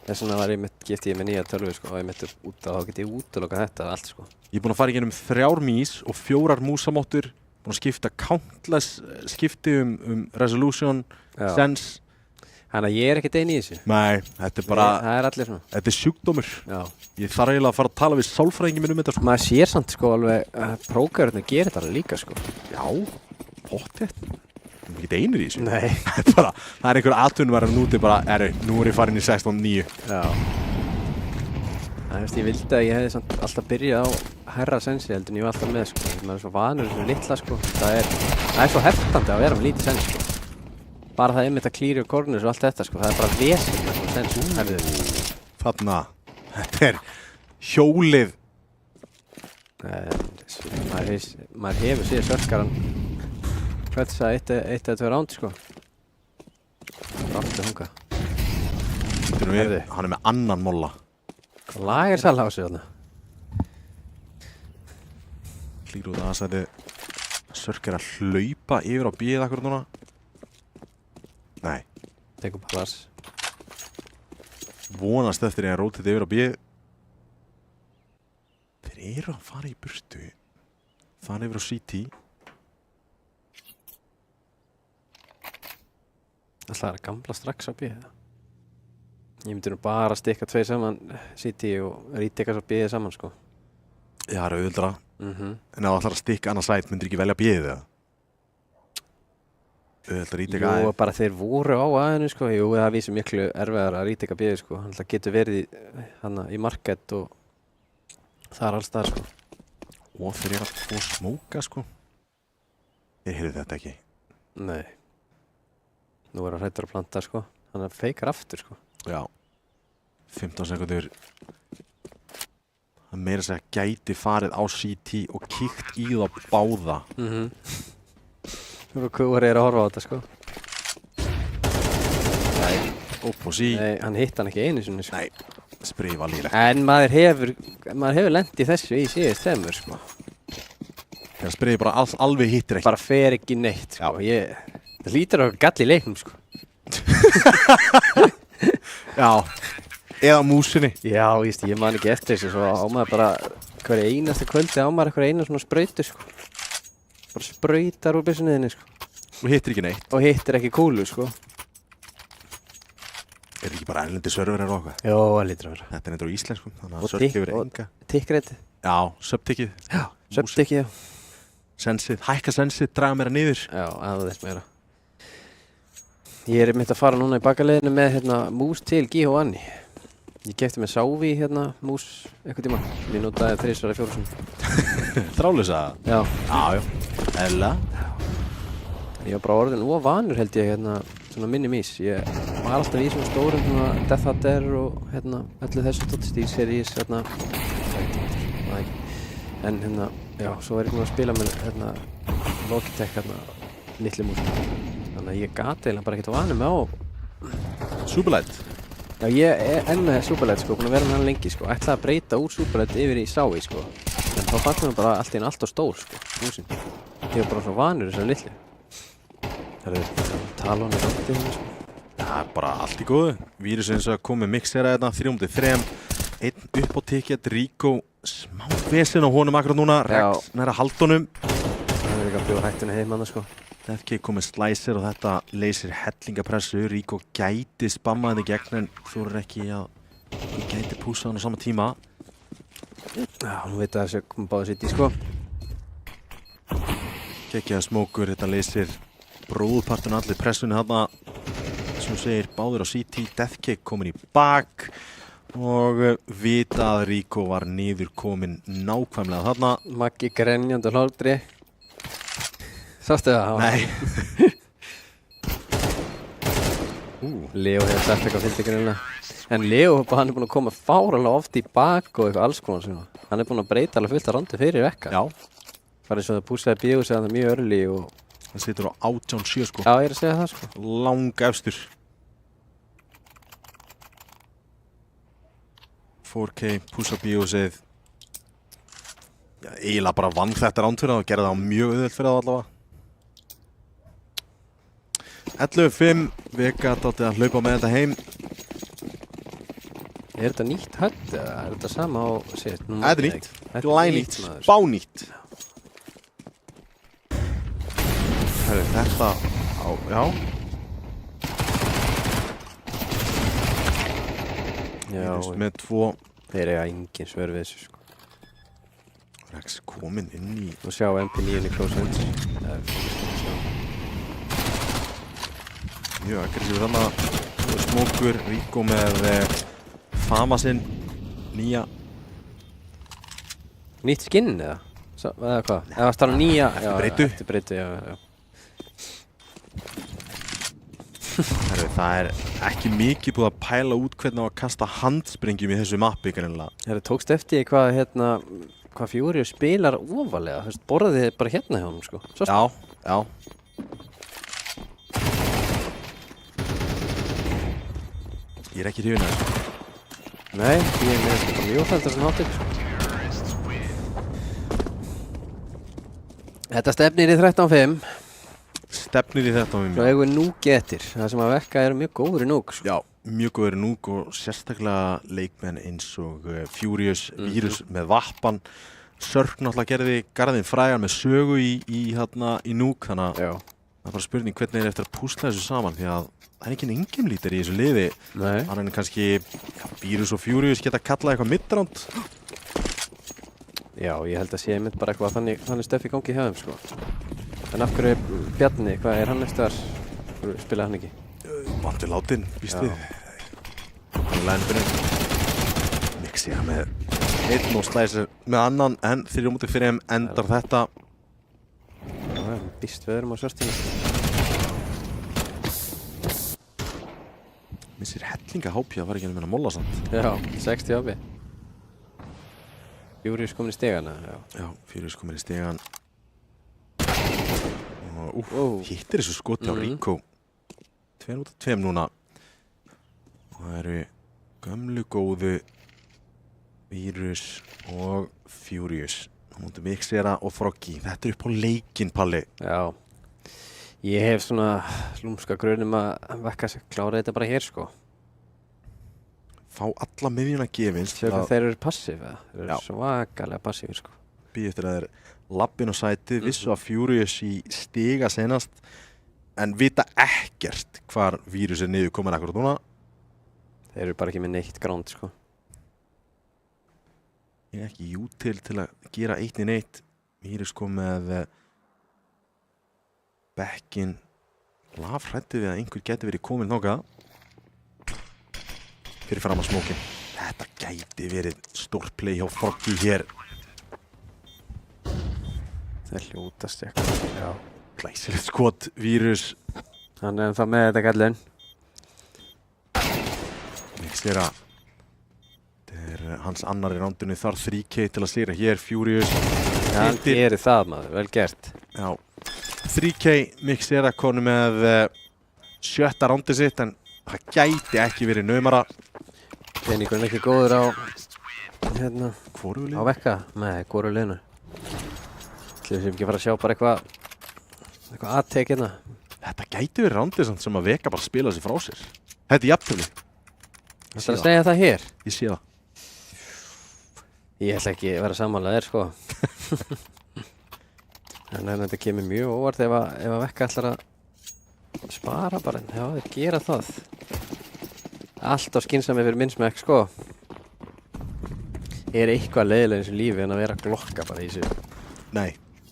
Þess vegna var gifti ég með nýja tölvu sko og ég mitt út á þá geti ég útilokað þetta allt sko. Ég er búinn að fara í gegnum 3 mís og 4 músamóttur, búinn að skipta countless skipti resolution, sense. Þannig að ég er ekkert einn í þessu. Nei, þetta er bara, það er allir svona. Þetta er sjúkdómur. Já. Ég þarf eiginlega að fara að tala við sálfræðingi minn þetta sko. Maður sér samt sko alveg að prófgörðurinn gerir þetta líka sko. Já, pottþétt. Það er ekki einir í þessu. Nei. Það er einhver atvinnuverðar núti bara, nú er ég farin í 16-9. Já. Ég vildi að ég hefði samt alltaf byrjað á hærra sensi heldur en ég var alltaf með sko. Maður er svo vanur þessu litla sko. Það er svo heftandi að vera með lítið sens sko. Bara það einmitt að klíri og kornus og allt þetta sko. Það er bara vesinn með sens. Þarna, þetta er hjólið. Maður hefur séð sörkaran hvetsa 1 eða 2 ránd sko. Aftur hunga. Hann er með annan molla. Hvað lag er sal á sig þarna? Klíru út aðsæti. Sörk er að hlaupa yfir á bíð akkur núna. Nei. Tekur palas. Vonast eftir ég að róta þetta yfir á bíð. Þeir eru að fara í burtu. Fara yfir á CT. Það er gamla strax á bíð. Ég myndi nú bara að stikka 2 saman CT og ríteka svo bíðið saman sko. Já, það er auðvöldra. En ef þú ætlar að stikka annað sæt, myndir ekki velja bíðið það? Auðvöldra ríteka Jú, bara þeir voru á aðeinu sko. Jú, það vísir miklu erfiðar að ríteka bíðið sko. Það getur verið í market og það er alls það sko. Og þeir eru að smóka sko. Ég heyrði þetta ekki. Nei. Nú er það hrættur að planta sko. Þannig að feikar aftur sko. Já. 15 sekundur. Það meira að segja gæti farið á CT og kíkt í þá báða. Hvor er að horfa á þetta sko. Nei, upp og sí. Nei, hann hitt hann ekki einu sinni sko. Nei, sprið var lýlegt. En maður hefur lent í þessu í síðust 3 sko. Þegar sprið bara alveg hittir ekki. Bara fer ekki neitt sko. Það lítur á gall í leiknum sko. Já, eða músinni. Já, ég man ekki eftir þessu, svo á maður bara hverja einasta kvöldi á maður eitthvað eina svona sprautu sko. Bara sprautar úr byssunniðinni sko. Og hittir ekki neitt. Og hittir ekki kúlu sko. Er ekki bara erlendi serverar og eitthvað? Jó, það lítur að vera. Þetta er endur á íslenskum, þannig að sörk hefur enga. Tikkrætti. Já, subtikkið. Já, subtikkið, já. Sensið, hækka sensið, draga meira niður. Já, aðeins meira. Ég er myndið að fara núna í bakaleiðinu með mús til Giovanni. Ég keypti með Sávi mús eitthvað tíma. Ég notaði 3 eða 4 sinni. Þrálusa? Já. Já. Ella? Ég var bara orðinn og vanur held ég svona minni mís. Ég var alltaf í svona stórum svona Death Adder og öllu þessu Stíl-series En já, svo er ég að spila með Logitech litli mús. Þannig að ég gati eiginlega bara ekkert að vana mig á Superlight? Já, ég er enn með Superlight sko, búin að vera með hann lengi sko. Ætlaði að breyta úr Superlight yfir í Sái sko. En þá fannst mér bara allt í einu allt of stór sko, músin. Ég var bara svo vanur þessari litlu. Það eru talón í röndinu sko. Það er bara allt í góðu. Vírusinn eins og komið mixera 3-3. Einn upp á ticket, Rico. Smá vesinn á honum akkurat núna. Rex næra haldunum. Það er ekki að bjóða hættinu heim annars sko. FK komið slæsir og þetta leysir hellingapressu. Rico gæti spammaði gegn en þú eru ekki að gæti púsa hann á sama tíma. Já, nú veit að þessu komið báða sitt í sko. Gekkjaða smókur, þetta leysir bróðpartun allir pressunni þarna. Sem segir báður á CT, Deathkick komin í bak og vita að Rico var niður komin nákvæmlega þarna. Maggi grenjandi hlátri. Sástu það? Nei. Leo hefur sagt eitthvað fylgdegrinna. En Leo, hann er búinn að koma fáralega oft í bak og eitthvað alls konar svona. Hann er búinn að breyta alveg fullt að randi fyrir vekka. Já. Bara eins og það púsaði bíu sig að það mjög örli og Hann situr á 18-7 sko. Já, ég að segja það sko. Lang efstur. 4K, push-up BIOS-ið. Já, eiginlega bara vann þetta ránd fyrir það og gerði það mjög auðvelt fyrir það allavega. 11-5, Vega dálítið að hlaupa með þetta heim. Er þetta nýtt höll eða er þetta sama á síðast? Þetta er nýtt, glænýtt, spánýtt. Þetta á, já. Já, með 2. Þeir eiga engin svör við þessu sko. Rex kominn inn í. Og sjá MP9 í close range. Mjög aggressífur þarna. Smókur, Rico með Fama sinn, nýja. Nýtt skinn eða? Eða hvað? Eða varst það nýja? Breytu. Eftir breytu, já. Herru, það er ekki mikið búið að pæla út hvernig á að kasta handsprengjum í þessu mappi greinlega. Herru, tókst eftir hvað hvað Furious spilar ofalega, þú veist, borðið þið bara hérna hjá honum sko. Já. Ég er ekki hrifinn af þessu. Nei, ég er með þetta mjög óþægilegt sem hátir sko. Þetta stefnir í 13-5. Stefnir í þetta á mér. Svo eigum við núk eftir, það sem að Vekka eru mjög góður í núk sko. Já, mjög góður í núk og sérstaklega leikmenn eins og Furious, Vírus með Vappan. Sörk náttúrulega gerði garðinn frægan með sögu í núk, þannig að það er bara spurning hvernig er eftir að púsla þessu saman því að það er ekki engin lítir í þessu liði. Nei. Þannig kannski Vírus og Furious geta kallað eitthvað midround. Já, ég held að sé einmitt bara eitthvað þannig stöf í gangi hjá þeim sko. En af hverju Bjarni, hvað er hann eftir þar? Spilaði hann ekki? Vandur látin, víst við. Hann er lænbyrinn. Mixi með einn og slæsir með annan en 3 mútið fyrir þeim endar þetta. Já, býst við erum á svörstíma. Missir hellinga HP að var ekki að minna molla samt. Já, 60 HP. Furious komin í stegana, Já, Furious komin í stegan. Og hittir þessu skoti á Rico. 2 út af 2 núna. Og það eru gömlu góðu Vírus og Furious. Það múti Mixera og Froggy. Þetta er upp á leikinn, Palli. Já. Ég hef svona lúmska grunum að Vekka klára þetta bara hér sko. Fá alla miðjuna gefins. Þeir eru passív eða? Þeir eru svakalega passífir sko. Býð eftir að þeir lappin á sæti, vissu að Furious í stiga senast en vita ekkert hvar Vírus er niður komin akkurat núna. Þeir eru bara ekki með neitt gránd sko. Ég er ekki til að gera 1-1. Vírus kom með bekkinn. Lafrætti við að einhver geti verið komin þangað. Fyrir fram að smókin. Þetta gæti verið stórt play hjá Froggy hér. Það hljótast eitthvað. Já. Glæsilegt skot, Vírus. Hann er ennþá með þetta gallinn. Mixera. Þetta er hans annar í rándunni. Þar 3K til að sigra hér. Furious. Já, hann gerir það maður. Vel gert. Já. 3K Mixera konu með 7. rándið sitt en það gæti ekki verið naumara. Peningurinn ekki góður á Hvoru á Vekka. Nei, hvoru liðinu. Ætlum við ekki fara að sjá bara eitthvað aðtek hérna. Þetta gæti verið rándið sem að Vega bara spila sig frá sér. Þetta er jafntöfli. Það er að segja það hér. Ég sé það. Ég ætla ekki að vera sammála þér sko. En þetta kemur mjög óvart ef að Vekka ætlar að spara bara. Já, þeir gera það. Allt á skynsami fyrir minnsmekk sko. Er eitthvað leiðilega í þessu lífi en að vera að glokka bara í þessu? Nei,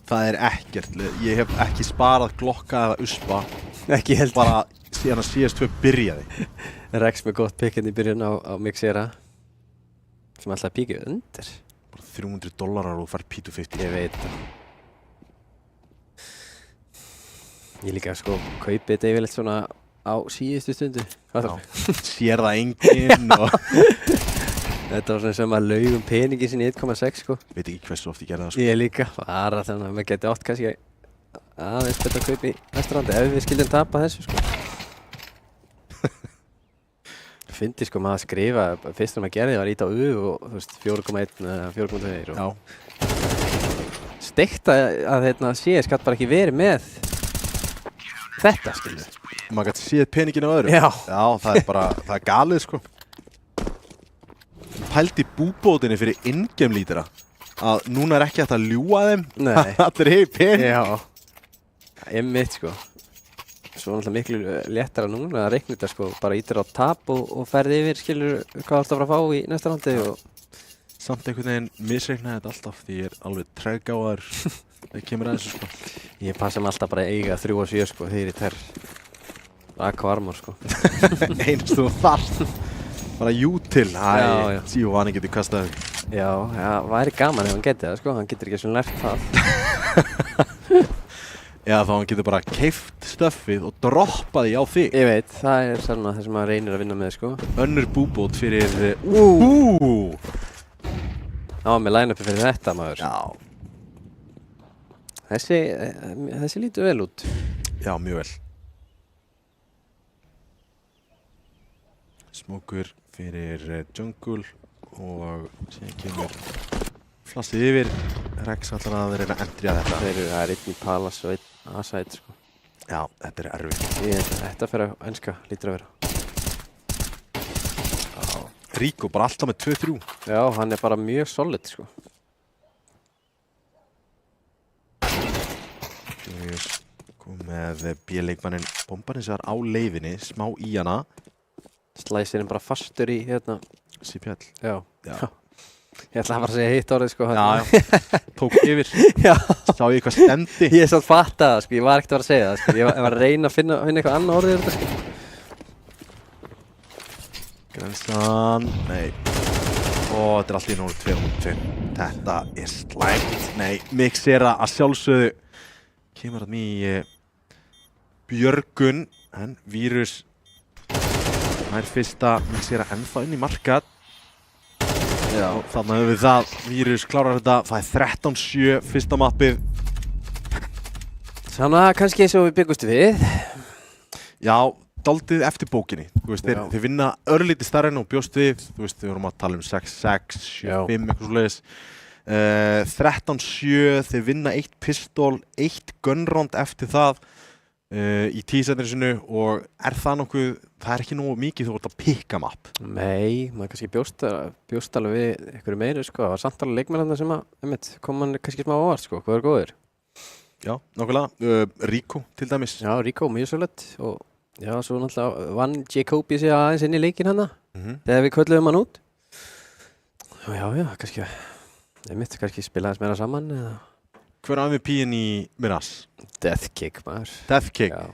það er ekkert. Ég hef ekki sparað glokka eða uspa. Ekki heldur. Bara síðan að CS2 byrjaði. Rex með gott pick í byrjun á Mixera. Sem alltaf píkið undir. Bara $300 og þú fær P250. Ég veit það. Ég líka sko kaupið þetta yfirleitt svona á síðustu stundu. Sér það enginn og þetta var svona sem að laugum peningi sinni 1,6 sko. Veit ekki hversu oft ég gerði það sko. Ég líka. Bara þannig að maður geti átt kannski aðeins betra kaup í næsta randi ef við skildum tapa þessu sko. Fyndi sko maður að skrifa, fyrst maður gerði var ít á U og þú veist 4,1 eða 4,2 og steikt að CS gat bara ekki verið með þetta skilur. Maður gæti séð peningin á öðru. Já. Já, það er bara, það er galið sko. Pældi búbótinni fyrir in-game lítira að núna er ekki hægt að ljúga þeim. Nei. Allir hefur pening. Já, einmitt sko. Svo náttúrulega miklu léttara núna að reikna þetta sko, bara ítir á tap og ferði yfir skilur hvað alltaf fara að fá í næsta randi og samt einhvern veginn misreiknaði þetta alltaf því ég er alveg treggáðar þegar kemur að þessu sko. Ég passa mig alltaf bara að eiga 3 og 7 sko, þegar ég ter Aquarmor sko. Einst þú þarft bara jú til, Já. Tíu vani getur kastað þau. Já, væri gaman ef hann geti það sko, hann getur ekki svona lært það. Já, þá hann getur bara keypt stöffið og droppað því á þig. Ég veit, það er svona það sem maður reynir að vinna með sko. Önnur búbót fyrir Það var með line-upi fyrir þetta maður. Já. Þessi lítur vel út. Já, mjög vel. Smokur fyrir jungle og síðan kemur flassið yfir. Rex allar að þeir eru að endrja þetta. Það er einn í Palace og einn A-side sko. Já, þetta er erfitt. Þetta fyrir að enska lítur að vera. Rico bara alltaf með 2-3. Já, hann er bara mjög solid sko. Kom með B-leikmannin bombarinn sem var á leiðinni, smá í hana. Slæsirinn bara fastur í hérna. CPL. Já. Já. Ég ætla bara að segja hitt orðið sko. Já. Tók yfir. Já. Sá ég hvað stemdi. Ég er satt fatta það sko, ég var ekkert að vera að segja það sko. Ég var að reyna að finna eitthvað annað orðið þetta sko. Grensan, nei. Ó, þetta er allt í núl 2-2. Þetta er slæmt. Nei, Mixera að sjálfsögðu. Kemur að mér Björgun, en Vírus nær fyrsta Mixera ennþá inn í markað. Já, þannig höfum við það. Vírus klárar þetta. Það er 13-7 fyrsta mappið. Svona kannski eins og við byggumst við. Já, daldið eftir bókinni. Þú veist, þeir vinna örlítið stærri en og bjóst við. Þú veist, við vorum að tala um 6-6, 7-5, eitthvað svoleiðis. 13-7, þeir vinna 1 pistol, 1 gunround eftir það í tísendrinsinu og er það nokkuð, það er ekki nógu mikið þú vart að pikka mapp. Nei, maður kannski bjóst alveg við einhverju meiri sko. Það var samt alveg leikmennarna sem að kom hann kannski smá ávart sko, hvað er góður? Já, nákvæmlega. Rico til dæmis. Já, Rico mjög solid og já, svo náttúrulega vann Jacobi sig aðeins inn í leikinn hana þegar við kölluðum hann út. Já, kannski spila aðeins meira saman eða. Hver er MVP-in í Miras? Deathkick maður. Deathkick. Já.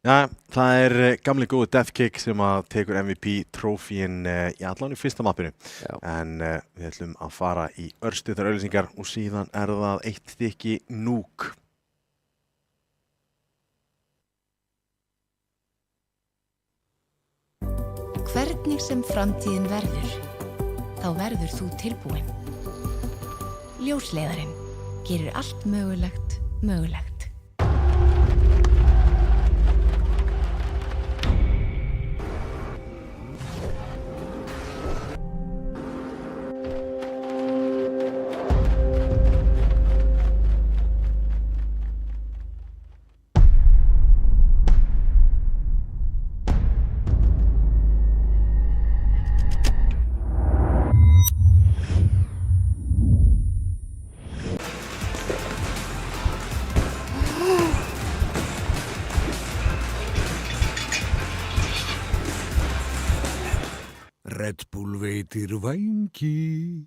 Já, það er gamli góði Deathkick sem að tekur MVP-trófíin í allan í fyrsta mappinu. Já. En við ætlum að fara í örstuðar auglýsingar og síðan er það 1 stykki Nuke. Hvernig sem framtíðin verður, þá verður þú tilbúinn. Ljósleiðarinn gerir allt mögulegt mögulegt. Red Bull veitir vængi.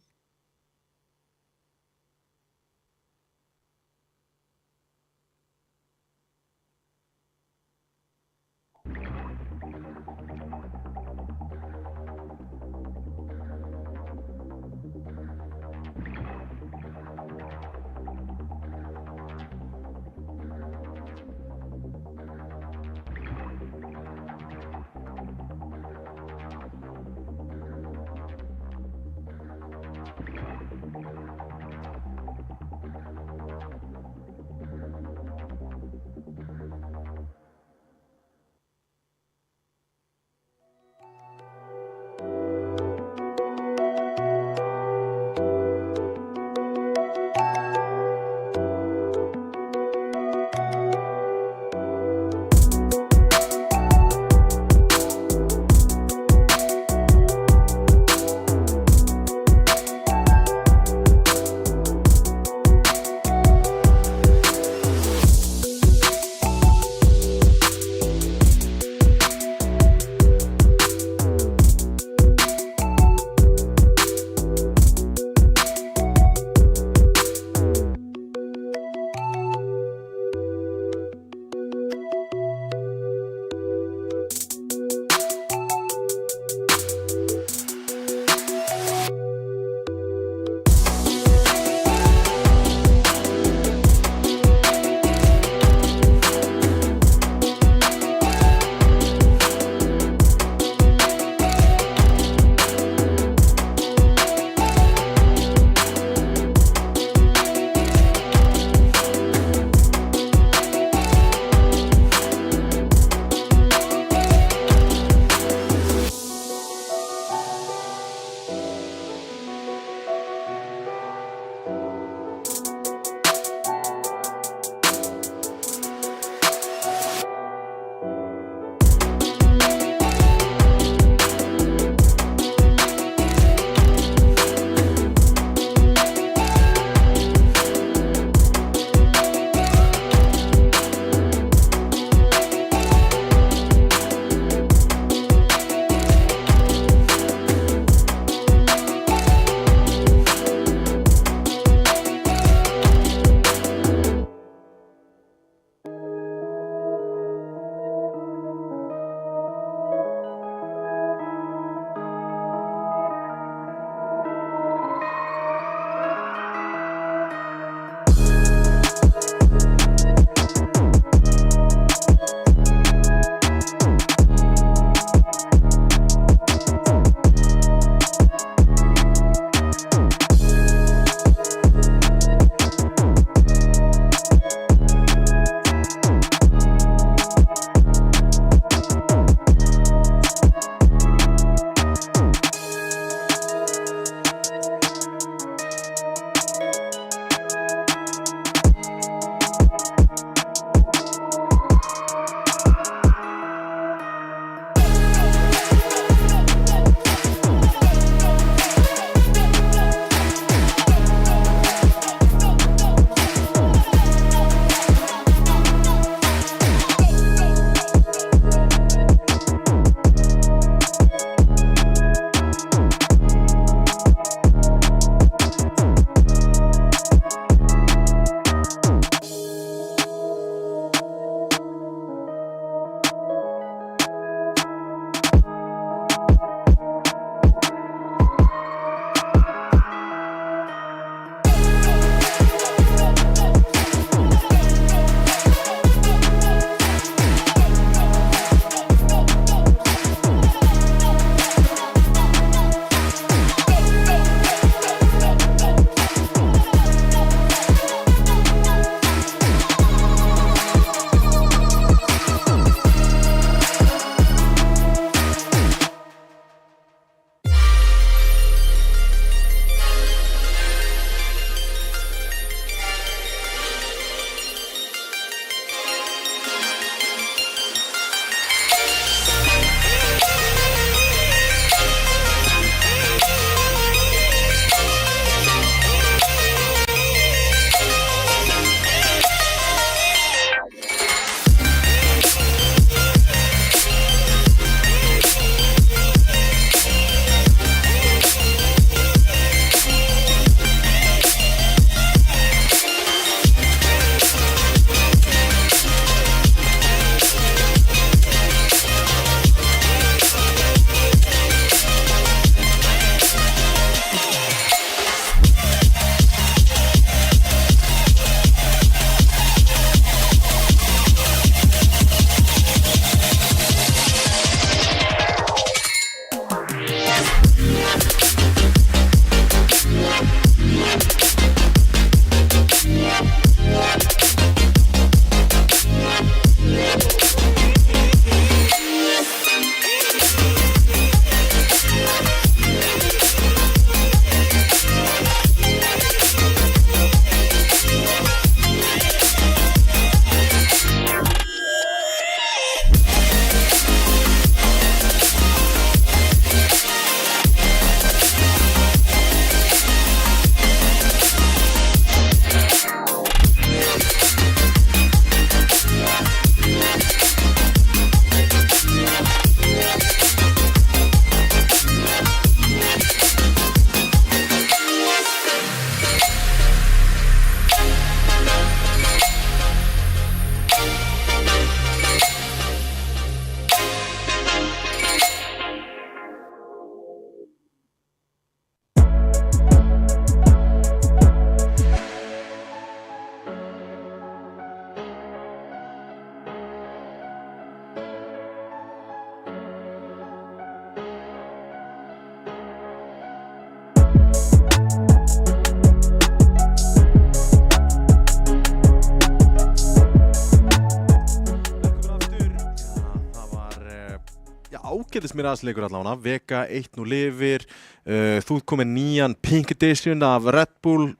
ágætismýraðsleikur allavega, Vega 1-0 lifir, þú ert komin nýjan Pink Edition af Red Bull,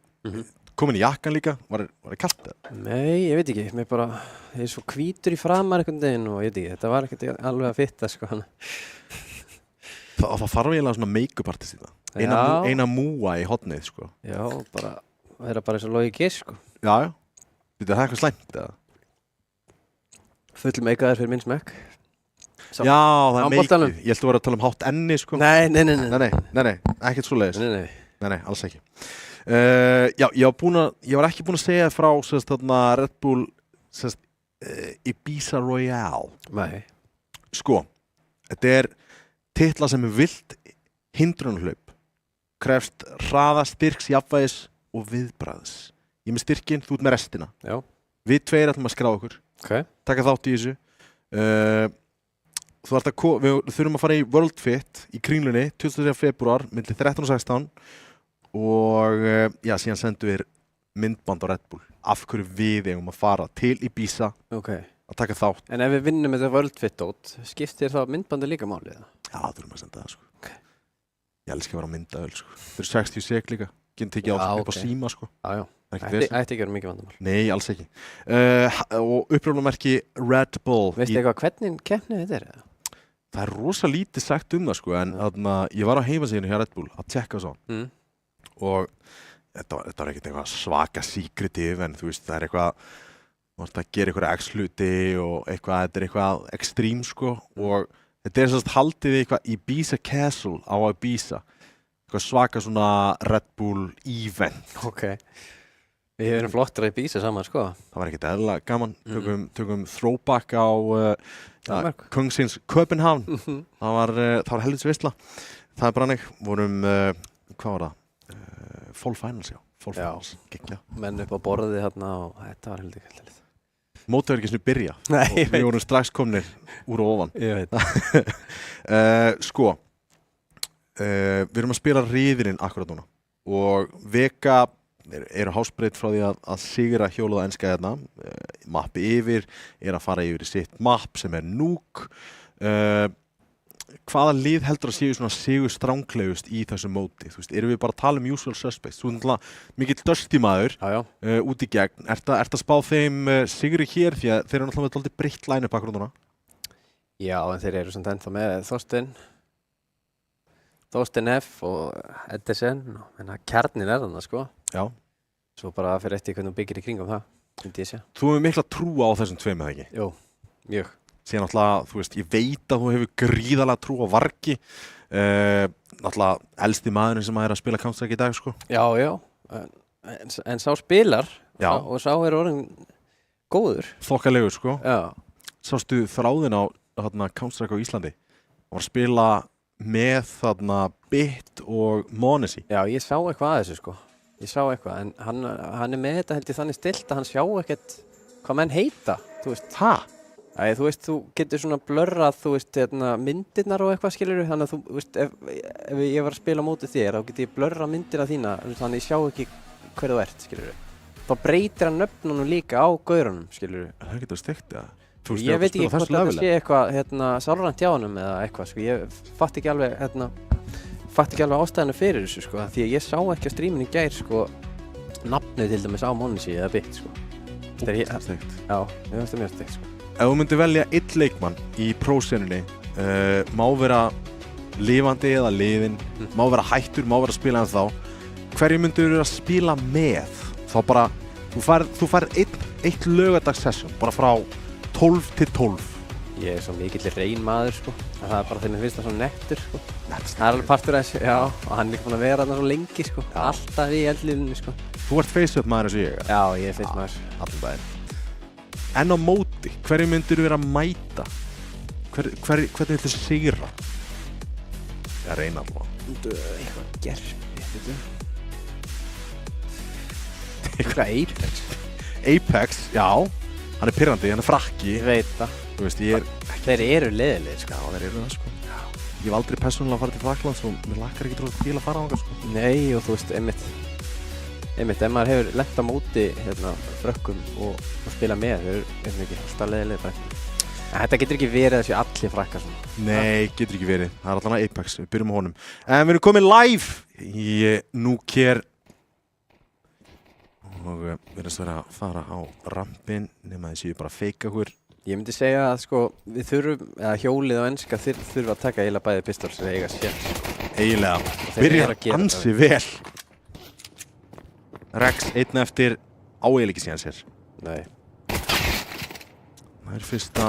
komin í jakkan líka, var kalt það? Nei, ég veit ekki, ég er svo hvítur í framar einhvern veginn og ég veit ekki, þetta var ekkert alveg að fitta sko. Það þarf eiginlega svona make-up artist í það, eina múa í hotnið sko. Já, vera bara eins og Logi Giss sko. Já, þetta er eitthvað slæmt eða? Full make-up fyrir minn smekk. Já, það er make-up, ég held að vera að tala um hátt enni sko. Nei, ekkert svoleiðis. Nei, alls ekki. Já, ég var ekki búinn að segja frá þarna Red Bull Ibiza Royale. Nei. Sko, þetta er titla sem er vilt hindrunarhlaup, krefst hraða, styrks, jafnvægis og viðbragðs. Ég með styrkin, þú ert með restina. Já. Við tveir ætlum að skrá okkur, taka þátt í þessu. Við þurfum að fara í World Fit í Kringlunni 23. febrúar milli 13 og 16 og síðan sendum við myndband á Red Bull af hverju við eigum að fara til Ibiza að taka þátt. En ef við vinnum þetta World Fit út, skiptir þá myndbandi líka málið? Já, þurfum að senda það sko. Ég elskar að vera að mynda öll sko. Þetta eru 60 sek líka, getur tekið upp á síma sko. Já. Ætti ekki að vera mikið vandamál. Nei, alls ekki. Og upprunamerki Red Bull. Veistu eitthvað hvernig keppnið þetta er? Það er rosa lítið sagt um það sko, en ég var á heimasíðunni hjá Red Bull að tjekka svo. Og þetta var ekkert eitthvað svaka secretive, en þú veist, það er eitthvað, þú veist, að gera eitthvað X-hluti og eitthvað, þetta er eitthvað extreme sko, og þetta er svona haldið í eitthvað Ibiza Castle á Ibiza. Eitthvað svaka svona Red Bull event. Við hefum flottir að Ibiza saman sko. Það var ekkert eðlilega gaman, tökum throwback á Kungsins Köpenhavn. Það var helvits veisla. Það er bara hannig, vorum, hvað var það? Fall Finals, já. Fall Finals, geggja. Menn upp á borðið hérna og þetta var heldur kallið. Mótið var ekki svona byrja. Nei, ég veit. Við vorum strax komnir úr og ofan. Ég veit. Sko, við erum að spila riðilinn akkurat núna og Vega eru hásbreytt frá því að sigra hjólað enska hérna. Mappi yfir, er að fara yfir í sitt mapp sem er Nuuk. Hvaða lið heldur að séu svona sigur stránglegust í þessu móti? Þú veist, erum við bara að tala um usual suspects? Þú er náttúrulega mikill dusty maður út í gegn. Ertu að spá þeim sigri hér því að þeir eru náttúrulega með dálítið breytt line-up akkurat núna? Já, en þeir eru svona ennþá með Þorstein F og Edison, en kjarnin er þarna sko. Já. Svo bara fyrir eftir hvernig þú byggir í kringum það, myndi ég segja. Þú hefur mikla trú á þessum tveim, eða ekki? Jú, mjög. Síðan náttúrulega, þú veist, ég veit að þú hefur gríðarlega trú á Vargi. Náttúrulega elsti maðurinn sem er að spila Counter-Strike í dag, sko. Já. En sá spilar og sá er orðin góður. Þokkalegur, sko. Já. Sástu þráðin á Counter-Strike á Íslandi? Hann var að spila með Bit og Monesi. Já, ég sá eitthvað að þessu, sko. Ég sá eitthvað, en hann er með þetta held ég þannig stilt að hann sjá ekkert hvað menn heita, þú veist. Þú veist, þú getur svona blörrað, þú veist, myndirnar og eitthvað skilur, þannig að þú veist, ef ég var að spila mótið þér, þá getur ég blörrað myndirna þína, þannig ég sjá ekki hver þú ert, skilur. Þá breytir hann nöfnunum líka á gaurunum, skilur. Það getur steikt, ja. Ég veit ekki hvort þetta sé eitthvað, sálrænt hjá honum eða eitthvað, sko, ég fatt ekki alveg ástæðinu fyrir þessu, sko, því að ég sá ekki á stríminu í gær, sko, nafnið til dæmis á Monesi eða Bit, sko. Steikt. Já, ég veist það mjög steikt, sko. Ef þú myndir velja einn leikmann í prósenunni, má vera lifandi eða liðinn, má vera hættur, má vera að spila en þá, hverju myndir þú að spila með? Þá bara, þú færð eitt laugardagssession, bara frá 12 til 12. Ég er svo mikill reynmaður, sko. Það er bara þegar mér finnst það svo nettur, sko. Það er alveg partur af þessu, já, og hann er ekki búinn að vera þarna svo lengi, sko. Alltaf í eldliðinu, sko. Þú ert face-up maður eins og ég? Já, ég er face maður. Allan daginn. En á móti, hverju myndir þú vera að mæta? Hvernig viltu sigra? Ég reyna allavega. Eitthvað gerpi, eitthvað Apex. Apex, já. Hann er pirrandi, hann er frakki. Ég veit það. Þú veist, ég er... Þeir eru leiðilegir, sko. Já, þeir eru það, sko. Já. Ég hef aldrei persónulega að fara til Fraklands og mér lakkar ekki tróðið til að fara á það, sko. Nei, og þú veist, einmitt, ef maður hefur lent á móti, frökkum og spila með, þau eru ekki alltaf leiðilegir bara. Þetta getur ekki verið þessi allir frakkar svona. Nei, getur ekki verið. Það allan að Apex, við byrjum á honum. En við erum komin live í Nuker. Og við erum að fara á rampin nema þessi bara feika okkur. Ég myndi segja að sko, við þurfum, eða hjólið á enska þurfa að taka eiginlega bæði pistols sem eiga sér. Eiginlega. Byrjar ansi vel. Rex, einn eftir á eiginlega ekki síðan sér. Nei. Það fyrsta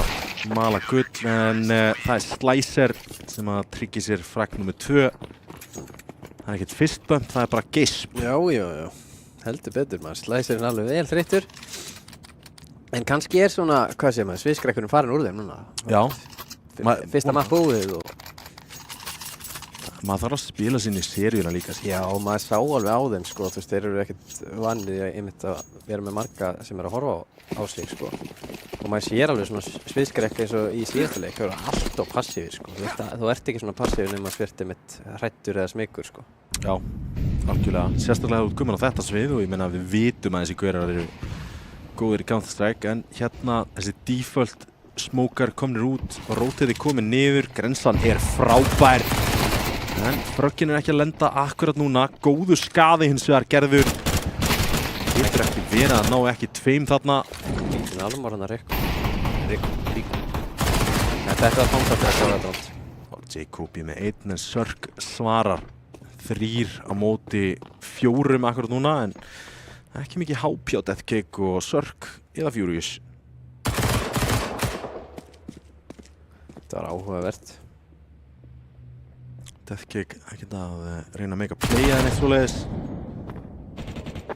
mala gull, en það Slicer sem að tryggja sér frag nr. 2. Það ekkert fist bump, það bara gisp. Já. Heldur betur maður. Slicerinn alveg vel þreyttur. En kannski svona, hvað segir maður, sviðskrekkurinn farin úr þeim núna. Já. Fyrsta maður búið og... Maður þarf að spila sinni í seríuna líka. Já, maður sá alveg á þeim sko, þú veist, þeir eru ekkert vanið einmitt að vera með marga sem að horfa á sig sko. Og maður sér alveg svona sviðskrekk eins og í síðasta leik, þau eru allt of passífir sko. Þú ert ekki svona passífir nema svirti mitt hrættur eða smikur sko. Já, algjörlega. Sérstaklega þú komin á þetta svið og ég meina við vitum að þessi gaurar eru góðir í Counter-Strike, en hérna þessi default smókar komnir út og rótiði komin niður, grenslan frábær. En fröggin ekki að lenda akkurat núna, góður skaði hins vegar gerður. Getur ekki verið að ná ekki tveim þarna. Lítinn almar hann að Rico. Þetta var fangast að klára þetta allt. Jacobi með einn, en Sörk svarar 3 á móti 4 akkurat núna, en ekki mikið HP á Deathcake og Sörk eða Furious. Þetta var áhugavert. Deathcake ekkert að reyna að make a play eða neitt svoleiðis.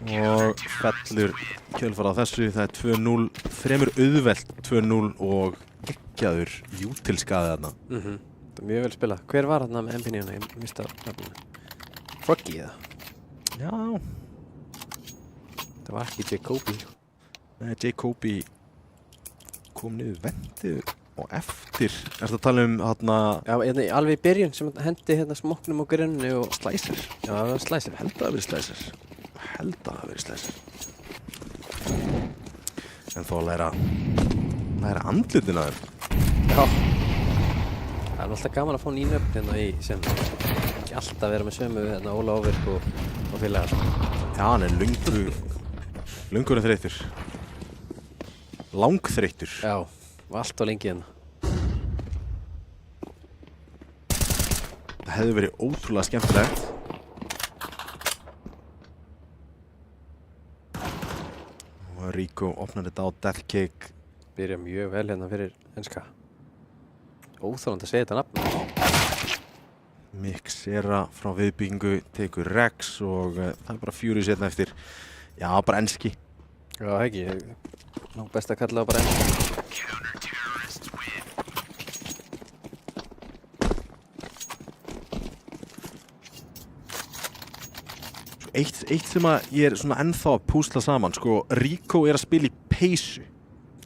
Og fellur kjölfara á þessu, það 2-0, fremur auðvelt 2-0 og geggjaður jútilskaði þarna. Þetta mjög vel spilað. Hver var þarna með MP9-una? Ég mista nafninu. Froggy eða? Já. Það var ekki Jacobi. Nei, Jacobi kom niður vendið og eftir. Ertu að tala þarna... Já, alveg í byrjun sem hendi smoknum og grunni og... Slicer? Já, það var Slicer. Held að það hafi verið Slicer. En þó að læra andlitin að þeim. Já. Það er alltaf gaman að fá nýnöfn hérna í sem ekki alltaf vera með sömu Óla Óvirk og félagar. Já, hann löngur þreyttur. Langþreyttur. Já, og allt og lengi hérna. Það hefði verið ótrúlega skemmtilegt. Og Rico opnar þetta á Deathcake. Byrja mjög vel hérna fyrir enska. Óþolandi að segja þetta nafn. Mixera frá viðbyggingu tekur Rex og það er bara Furious hérna eftir. Já, bara enski. Já, ekki. Langt best að kalla það bara enski. Eitt sem að ég svona ennþá að púsla saman, sko, Rico að spila í peysu.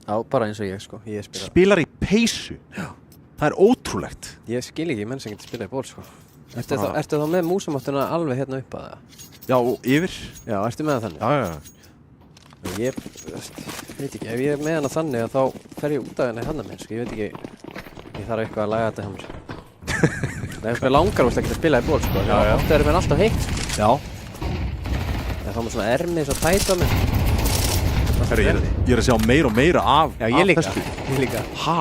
Já, bara eins og ég, sko. Ég Spilar í peysu? Já. Það ótrúlegt. Ég skil ekki menn sem getur spila í ból, sko. Ertu þá með músamáttuna alveg hérna upp að það? Já, og yfir? Já, ertu með það þannig? Já. Ég veit ekki, ef ég er með hana þannig að þá fer ég út af henni hann að mér, sko. Ég veit ekki, ég þarf eitthvað að laga þetta hjá mér. Það er langar að geta spila í ból, sko. Já. Oft er mér alltaf heitt, sko. Já. Það er svona ermið svo tætt á mér. Ég er að sjá meira og meira af þessu. Já, ég líka. Ha?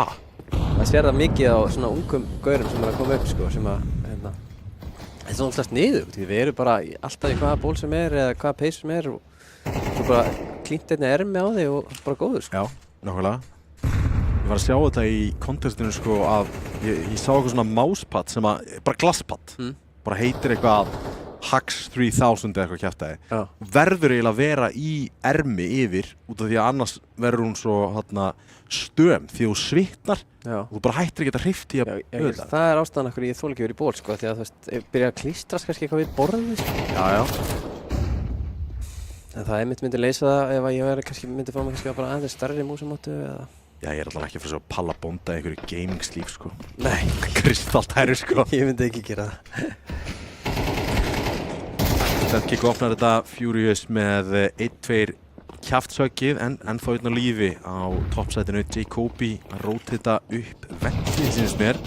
Það sér það mikið á svona ungum gaurum sem er að koma upp, sko, sem að, þetta er svona alltaf sniðugt. Við erum bara alltaf í hvaða ból sem er eða hvaða peysu sem er og svo bara klínt einni ermi á þig og bara góður, sko. Já, nákvæmlega. Ég var að sjá þetta í kontestinu, sko, að ég sá eitthvað svona mousepad sem að, bara glasspad, bara heitir eitthvað Hux 3000 eða eitthvað kjaftaði. Já. Verður eiginlega að vera í ermi yfir út af því að annars verður hún svo stöm því þú svitnar og þú bara hættir ekki að hrifta í að auðvitað. Það er ástæðan okkur ég þoli ekki verið í ból, sko, því að þú veist, byrja að klístrast kannski eitthvað við borðið, sko. Já. En það myndi leysa það ef ég myndi fá mig kannski bara aðeins stærri músamáttu eða... Já, ég er alltaf ekki fyrir svo að palla bonda í einhverju gamingslíf, sko. Nei. Kristalltæru, sko. Ég myndi ekki gera það. Deathcake opnar þetta Furious með 1-2 kjaftsökið en ennþá einn á lífi á toppsætinu. Jacobi að rótita upp ventið sínist mér.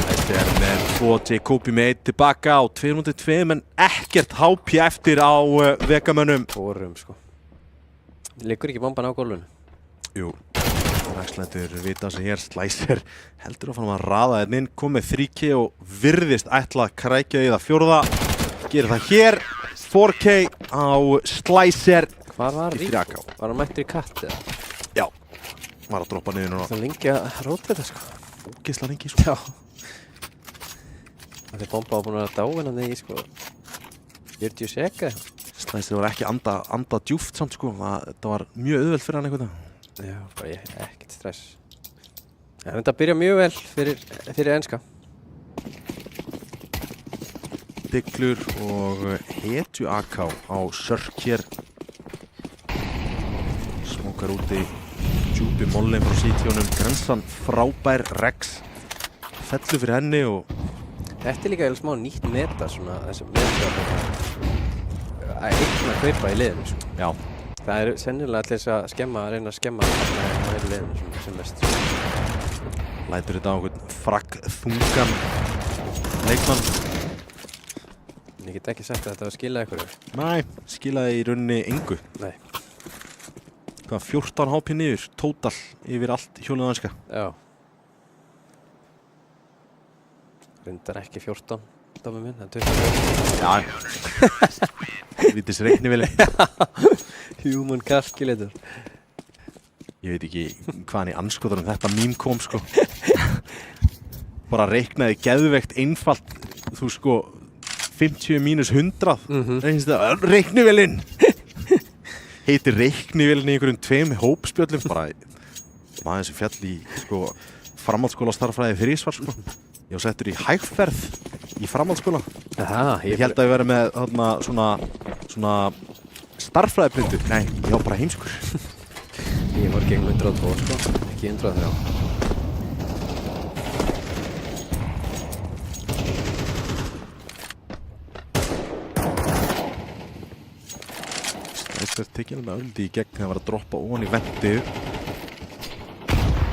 Þetta er með 2, Jacobi með 1 tilbaka á 2-2 en ekkert HP eftir á vegamönnum. Fórum sko. Liggur ekki bomban á gólfinu? Jú, Rækslættur vita sig hér. Slicer heldur að fara að raða þetta inn, kom með 3K og virðist ætla að krækja í það 4. Gerir það hér. 4K á Slicer. Hvað var í Rík? 3K. Var hann mættur í katt eða? Já, var að droppa niður núna. Það lengi að róta þetta sko. Ógeðslega lengi sko. Já. Það er bomba á búin að vera dáin hann í sko 40 seka. Slicer var ekki anda djúft samt sko. Þetta var mjög auðvelt fyrir hann einhvern veginn. Já, bara ekkert stress. En þetta byrja mjög vel fyrir enska. Diglur og hetju AK á Sörk hér. Smókar úti djúpi mollin frá sítjónum. Grensan frábær. Rex fellur fyrir henni og Þetta er líka eða smá nýtt meta svona þessum meta að eigna kaupa í liðinu sko. já, Það er sennilega til þess að reyna að skemma það í liðinu svona sem mest. lætur þetta á einhvern fragg þungan leikmann. Ég get ekki sagt að þetta var að skila einhverju. Nei, skilaði í rauninni engu. Nei. Hvað, 14 HP niður, tótal yfir allt hjólið danska. Já. Reyndar ekki 14, dómur minn, en 24. Já. Vítis reiknivili. Human calculator. Ég veit ekki hvaðan í anskotanum þetta mím kom sko. Bara reiknaði geðveikt einfalt, þú sko 50 mínus 100. Reynist það, reiknivelin. Heitir reiknivelin í einhverjum 2 hópspjöllum. Bara maður sem fjall í sko framhaldsskóla starffræði þrisvar sko. Ég var settur í hægferð í framhaldsskóla. Aha, Ég held að ég verið með svona starffræðiprintu. Nei, ég var bara heimskur. Ég var gegn 102 sko, ekki 103. Slicer tekið með öldi í gegn þegar hann var að droppa ofan í ventið.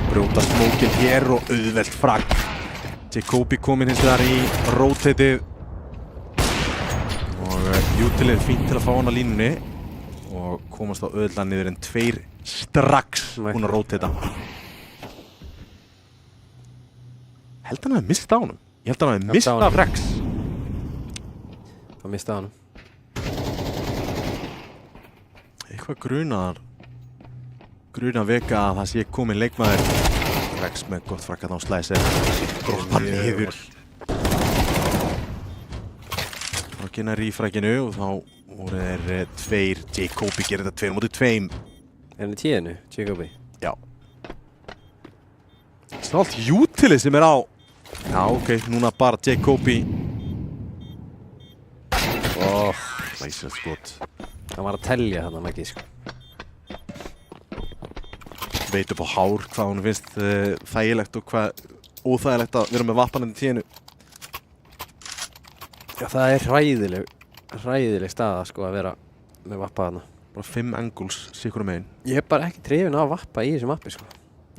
Brjóta smókin hér og auðvelt fragg. Jacobi kominn hins vegar í rotatið. Og Utilið fínt til að fá hann að línunni. Og komast á auðvitað niður en 2 strax búin að rotata. Held hann að hafi mistað á honum. Ég held hann að hafi mistað af Rex. Það mistaði hann. Eitthvað grunar veka að það sé komin leikmaður. Rex með gott frakkat á Slicer. Droppa niður. Frakkin er í frakkinu og þá voru þeir 2. Jacobi gerir þetta 2-2. Er hann í 10-inu, Jacobi? Já. Það er allt Utilið sem er á. Já, ok, núna bara Jacobi. Slicer skot. Hann var að telja hann ekki sko. Veit upp á hár hvað hún finnst þægilegt og hvað óþægilegt að vera með vappan í 10-inu. Já, það er hræðileg staða sko að vera með vappa þarna. Bara 5 angles sikur megin. Ég er bara ekki trefin á vappa í þessum appi sko.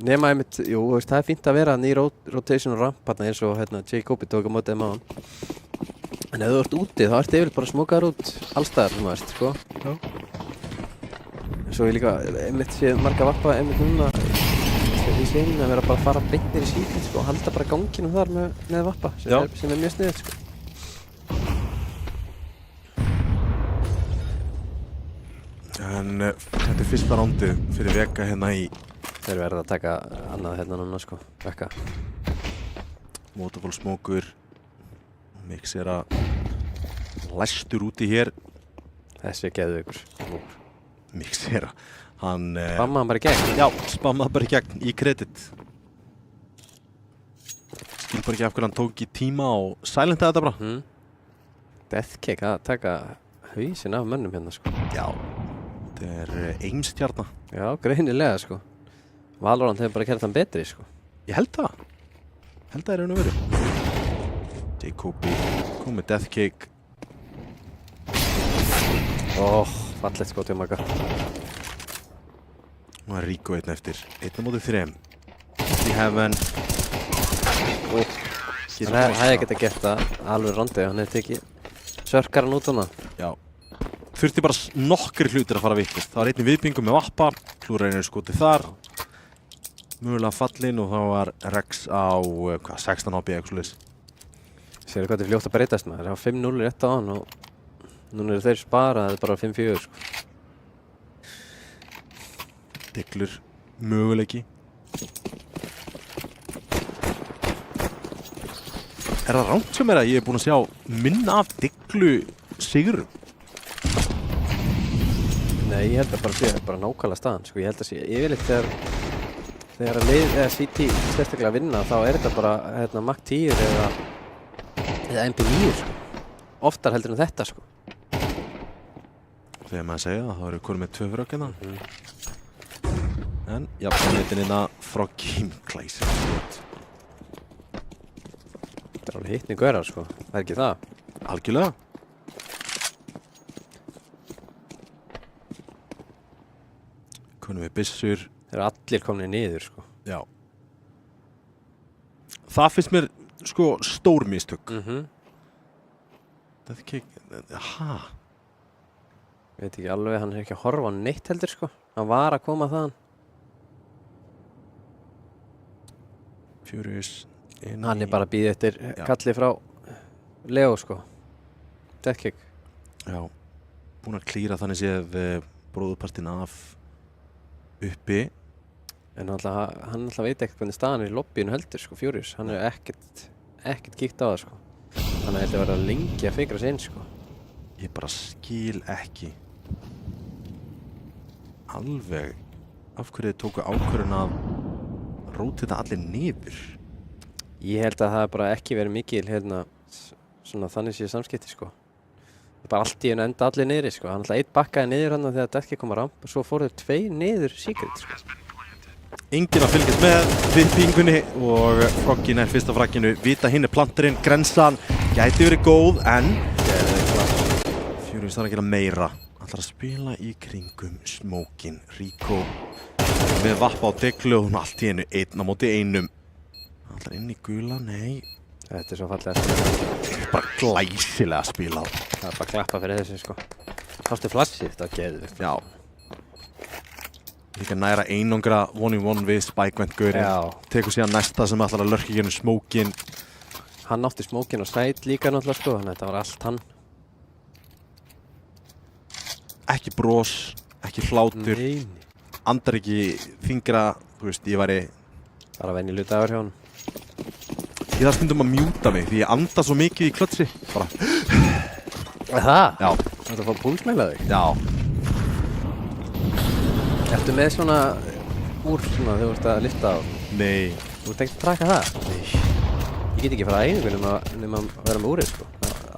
Nema einmitt, jú, veist, það er fínt að vera hann í rotation og ramp hérna eins og hérna Jacobi tók á mótið með hann. En ef þú ert úti þá ertu yfirleitt bara smókaður út allstaðar sem þú ert sko. Já. Svo ég líka einmitt séð marga vappa einmitt núna í sleginu að vera bara að fara beint niður í síkinn sko og halda bara ganginum þar með vappa sem er mjög sniðugt sko. En þetta er fyrsta rándið fyrir veka hérna í Þeir verða að taka annað hérna núna sko, vekka. Waterfall smókur. Mixera læstur úti hér. Þessi er geðveikur. Mixera. Hann Spammaði hann bara í gegn? Já, spammaði bara í gegn í kredit. Skil bara ekki af hvernig hann tók í tíma og silentaði þetta bara. Deathkick að taka hausinn af mönnum hérna sko. Já. Þetta er eimstjarna. Já, greinilega sko. Valorant hefur bara gert hann betri sko. Ég held það. Held það er raun og veru. Jacobi kom með Deathkick. Fallegt skot hjá Magga. Nú er Rico einn eftir. 1-3. Í heaven. Hann hefði getað gert það alveg rondið. Hann hefði tekið sörkaran út hana. Já. Þurfti bara nokkri hlutir að fara vitlaust. Það var einnig viðbingur með Vappa. Klúrarinn skotið þar. Mögulega fallinn og þá var Rex á 16 HP eitthvað svoleiðis. Sérðu hvað þetta er fljótt að breytast maður. Það var 5-0 rétt á hann og núna eru þeir sparað. Það er bara 5-4 sko. Diglur möguleiki. Er það rangt sem að ég er búinn að sjá minna af Diglu sigrum? Nei, ég held að bara nákvæmlega staðan sko. Ég held að sé yfirleitt þegar að lið eða CT sérstaklega að vinna þá er þetta bara Mac 10 eða MP9 sko. Oftar heldur en þetta sko. Þegar maður segja það, þá eru konum með 2 frökk hérna. En jafnveitin innan frá Game Clays. Þetta er alveg hittni gaurar sko, það er ekki það. Algjörlega. Konum við byssur. Þeir eru allir komnir niður sko. Já. Það finnst mér sko stór mistök. Það er ekki, Ég veit ekki alveg, hann er ekki að horfa á neitt heldur sko. Hann var að koma þaðan. Furious inn Hann er bara að bíða eftir kalli frá Leo sko. Death kick. Já. Búinn að klíra þannig séð bróðupartin af uppi. En hann alltaf veit ekkert hvernig staðan er í lobbyinu heldur sko, Furious. Hann er ekkert kíkt á það sko. Hann er eitthvað verið að lengi að fikra sig inn sko. Ég bara skil ekki alveg af hverju þið tóku ákvörðun að róta þetta allir niður. Ég held að það er bara ekki verið mikil svona þannig séð samskipti sko. Það er bara allt í einu enda allir niðri sko. Hann alltaf eitt bakkaði niður hann þegar Death kick kom að ramp og svo fóru þeir 2 niður Secret sko. Enginn að fylgjast með viðbyggingunni og Froggin er fyrsta fragginu. Vita hinn er planturinn, grensan gæti verið góð en Furious þarf að gera meira. Ætlar að spila í kringum Smokin. Rico með Vappa á Diglu og hún allt í einu 1-1. Ætlar inn í gula, nei. Þetta er svo fallega að spila. Bara glæsilega að spila. Það er bara að klappa fyrir þessu sko. Sástu flashið, þetta var geðvikt. Já. Líka næra einangra 1-on-1 við Spike-vent-gaurinn. Já. Tekur síðan næsta sem ætlar að lurka í gennum Smokin. Hann átti Smokin og Side líka náttúrulega sko, þannig að þetta var allt hann. Ekki bros, ekki hlátur. Nei. Andar ekki þingra, þú veist, ég væri... Bara venjuleg dagur hjá hann. Ég þarf stundum að mjúta mig því ég anda svo mikið í klötsi. Bara... Það? Já. Þú ert að fá púlsmeila þig? Já. Ertu með svona úr svona þegar þú ert að lyfta á? Nei. Þú ert ekkert að traka það? Nei. Ég get ekki fara að æfingu nema að vera með úrið sko.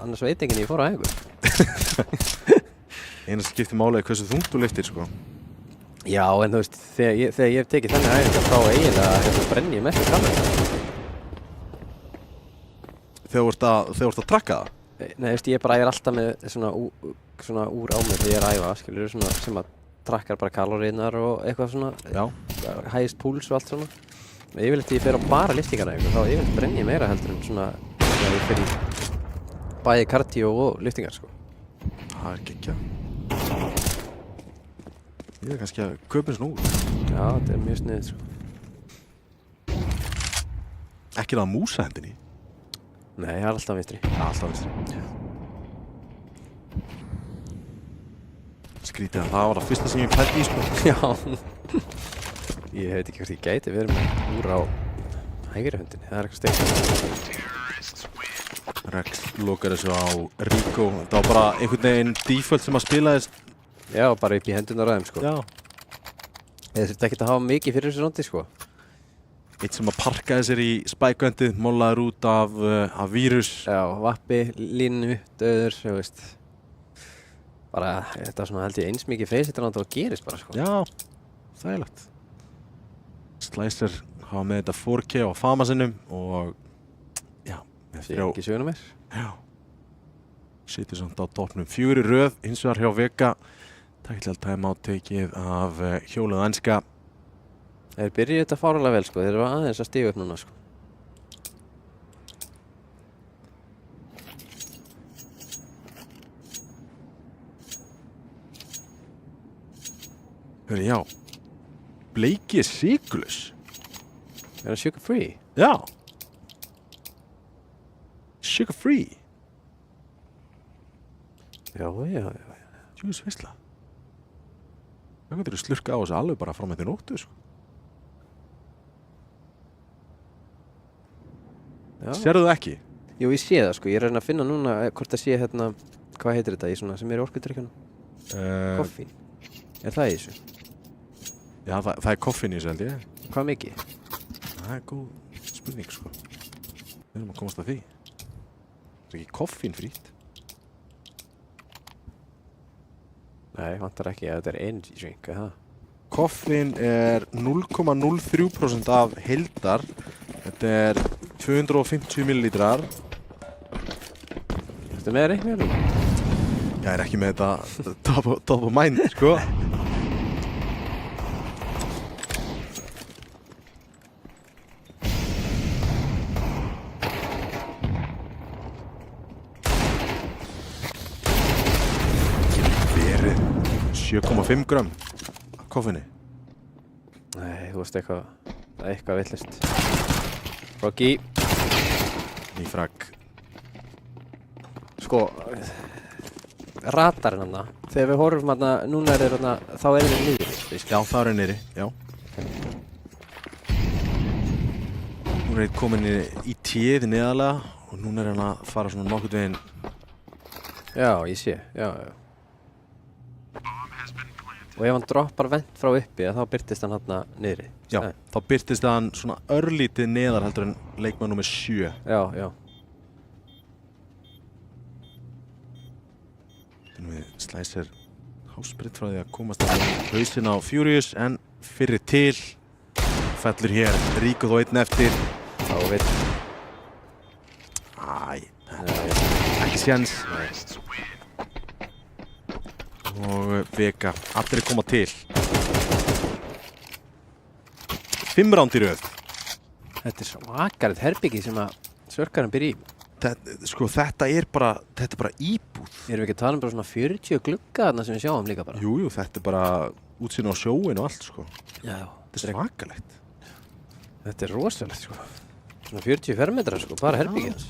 Annars veit enginn ég fór á æfingu. Eina sem skiptir máli er hversu þungt þú lyftir sko. Já, en þú veist, þegar ég hef tekið þennan æfingu þá eiginlega brenni ég mest í kameru. Þegar þú ert að trakka það? Nei, veist, ég er alltaf með svona úr á mig þegar ég er að æfa, skilur, svona sem að trakkar bara kalorínar og eitthvað svona. Já. Hægist púls og allt svona. Yfirleitt ég fer á bara lyftingaræfingu, þá yfirleitt brenni ég meira heldur en svona þegar ég fer í bæði kardió og lyftingar sko. Það er geggjað. Ég er kannski að kaupa eins nú. Já, þetta er mjög sniðið sko. Ekki það músa hendinni? Nei, það er alltaf vinstri. Alltaf vinstri. Skrítið að það var það fyrsta sem ég pældi í sko. Já. Ég veit ekki hvort ég gæti verið með úr á hægri höndinni. Það er eitthvað steik. Rex lokar þessu á Rico. Það var bara einhvern veginn default sem að spilaðist. Já, bara upp í hendunar á þeim sko. Já. Ég þurfti ekkert að hafa mikið fyrir þessu rondi sko. Eitt sem að parkaði sér í Spike-vendið, mollaður út af vírus. Já, vappi, línu, döður, þú veist. Bara, þetta var svona held ég eins mikið freysitrand og gerist bara sko. Já, þægilegt. Slicer hafa með þetta 4K á fama sinnum og já, með Það er ekki söguna mér. Já. Situr samt á toppnum 4 í röð, hins vegar hjá Vega Tæknilega timeout tekið af hjólið enska. Þeir byrjuðu þetta fáránlega vel, sko. Þeir eru aðeins að stíga upp núna, sko. Hörru, já. Bleiki er sykurlaus. Er það sugar free? Já. Sugar free. Já. Tjúðis veistla. Það getur slurka á þessu alveg bara fram eftir nóttu, sko. Já. Sérðu það ekki? Jú, ég sé það, sko. Ég er að reyna að finna núna hvort það sé hérna, hvað heitir þetta í svona sem er í orkudrykkjunum? Koffín. Er það í þessu? Já, það er koffín í þessu, held ég. Hvað mikið? Það er góð spurning, sko. Við erum að komast að því. Það er ekki koffín frýtt. Nei, vantar ekki að þetta er energy drink, eða það? Koffín er 0,03% af heildar. Þetta er 250 millilítrar. Þetta með reikningum? Ég er ekki með þetta top of mind, sko. Verið 7,5 grömm af koffíni. Nei, þú veist eitthvað villist. Rocky. Nýfrag. Sko, radarinn hana, þegar við horfum hana, núna er þeir hana, þá er þeir niður. Já, það er niðri, já. Nú er komin í tíði neðalega og núna er hann að fara svona nokkurn veginn. Já, ég sé, já. Og ef hann droppar vent frá uppi, þá byrtist hann hana niðri. Já, þá byrtist hann svona örlítið neðar heldur en leikmann númer 7. Já. Þannig við Slicer hásbreytt frá því að komast að hausinn á Furious en fyrir til fellur hér Rico þó einn eftir. Þá veit. Ekki séns. Og Vega, allir koma til. 5 ránd í röð. Þetta er svakalegt herbyggi sem að Sörkarinn byrja í. Þetta er bara íbúð. Erum við ekki að tala um bara svona 40 glugga þarna sem við sjáum líka bara? Jú, þetta er bara útsýn á sjóin og allt, sko. Já. Þetta er svakalegt. Þetta er rosalegt, sko. Svona 40 fermetrar, sko, bara herbyggið hans.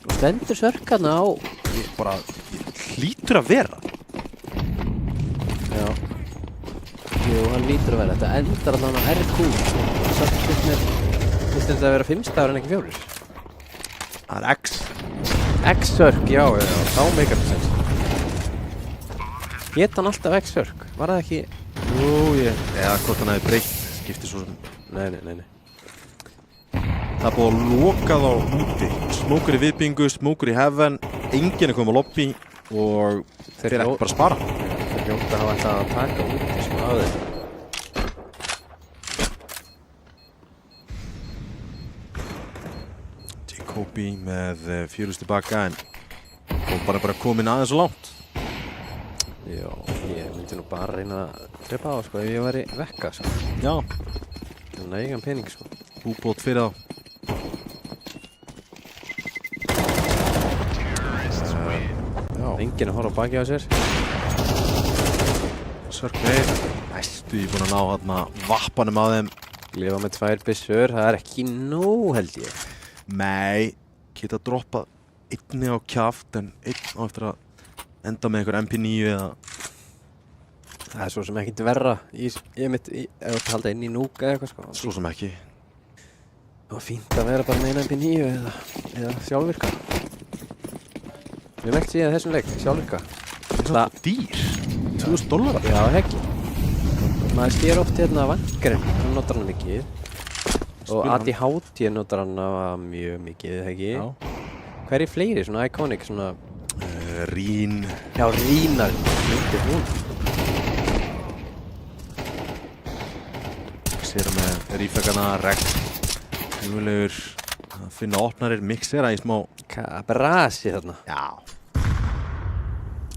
Og stendur Sörkarinn á... Hlýtur að vera. Já. Jú, hann lítur að vera. Þetta endar allan á RQ. Satt upp með... Fyrst þetta að vera 5 stafur en ekki 4. Það er X. X-Sörk, já, þá meikar það sens. Hét hann alltaf X-Sörk? Var það ekki... Jú, eða hvort hann hefði breytt, skiptir svo sem... Nei. Það er búið að loka þá úti. Smókur í viðbyggingu, smókur í heaven, enginn er komið á lobby og þeir ekki bara að spara. Þeir hljóta hafa alltaf að taka úti, sko, af þeir. Jacobi með Furious tilbaka en bara komin aðeins og langt. Já, ég myndi nú bara reyna að drepa á, sko, ef ég væri vekka, sko. Já. Nægan pening, sko. Búbót fyrir þá. Já. Enginn að horfa á baki á sér. Sörkveið. Næstu ég búinn að ná hérna vappanum á þeim. Lifa með 2 byssur, það er ekki nóg, held ég. Nei, geta droppað einni á kjaft en einn á eftir að enda með einhver MP9 eða... Það er svo sem ekkert verra ef þú halda inn í núka eða eitthvað, sko. Svo sem ekki. Það var fínt að vera bara með eina MP9 eða sjálfvirka. Við velt síðan þessum leik, sjálfvirka. Það er dýr. $2,000. Já, heggi. Maður sér oft hérna vangarinn, hann notar hann mikið. Og ADHD notar hann mjög mikið, heggi. Já. Hverju fleiri, svona iconic, svona... Rín. Já, Rínar. Myndi hún. Sér með rífækana, regn. Mjögulegur að finna opnarir, mixera í smá... Brasi þarna. Já.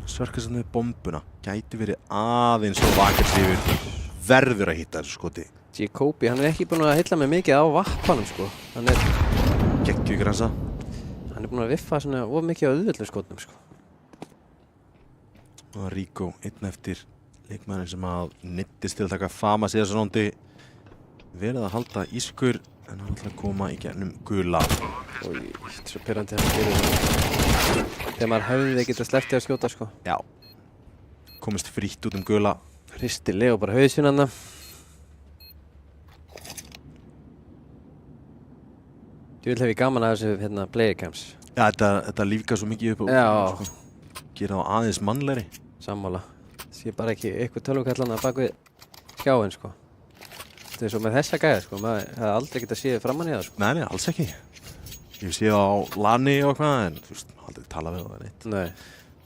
Sörkarsson með bombuna. Gæti verið aðeins og vakar sig yfir. Verður að hitta þessu skoti. Jacobi, hann ekki búinn að hylla mig mikið á vappanum, sko. Hann Geggju gransa. Hann búinn að viffa svona of mikið á auðvöldum skotnum, sko. Og Rico, einn eftir leikmæðurinn sem að neyddist til að taka fama síðan svona verið að halda ískur en hann ætla að koma í gennum gula. Í, svo pirrandi hann fyrir það. Þegar maður hefði getað sleppt að skjóta, sko. Já. Komist frítt út gula. Hristi Leo bara hausinn hann. Þú vil hef ég gaman að þessu hérna player cams. Já, þetta lífgar svo mikið upp og Já. Gera þá aðeins mannlegri. Sammála. Sé bara ekki eitthvað tölvukallan að bak við skjáinn, sko. Þetta er svo með þessa gæða, sko. Maður hefði aldrei getað séð framan í það, sko. Nei, alls ekki. Ég hef séð á LAN-i og eitthvað en þú veist, aldrei talað við það neitt. Nei.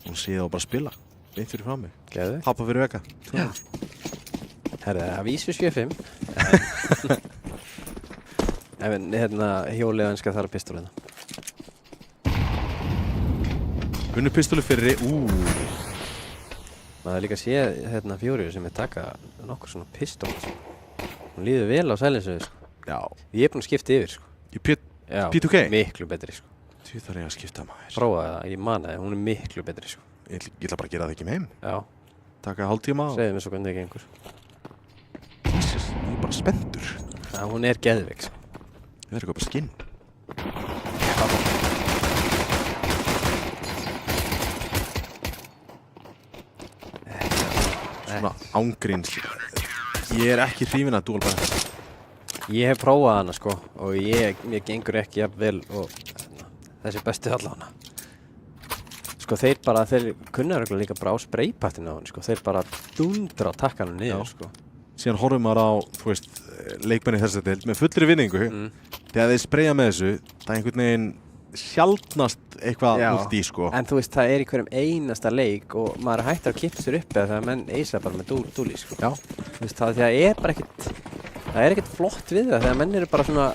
Hún séð á bara að spila. Beint fyrir fram mig. Geðveikt. Tappa fyrir veka. Já. Herðu, að vísu 7-5. En hérna hjólið önska þar að pistólina. Unnu pistoli fyrir, Maður líka séð hérna Fjóriður sem taka nokkur svona pistól, sko. Hún líður vel á silenceðu, sko. Já. Ég búinn að skipta yfir, sko. Í Já, P2K? miklu betri, sko. Því þarf ég að skipta maður. Prófaði það, ég man það, hún er miklu betri, sko. Ég ætla bara að gera það ekki með heim. Já, Taka hálftíma og... segðu mér svo hvernig það gengur. Jesus, ég er bara spenntur. Já, hún er geðveik, sko. Ég verður bara skinn. Svona ángríns. Ég er ekki hrifinn að dual bara. Ég hef prófað hana, sko, og mér gengur ekki jafn vel og þessi bestu allavega. Sko, þeir kunna örugglega líka bara á spraypattinu á henni, sko. Þeir bara dundra á takkanum niður, sko. Síðan horfum maður á, þú veist, leikmenni þessa deild með fullri vinningu. Þegar þeir spraya með þessu, það er einhvern veginn sjaldnast eitthvað út í, sko. En þú veist, það er í hverjum einasta leik og maður hættar að kippa sér uppi þegar menn eisa bara með dúli, sko. Já. Þú veist, það er bara ekkert flott við það þegar menn eru bara svona,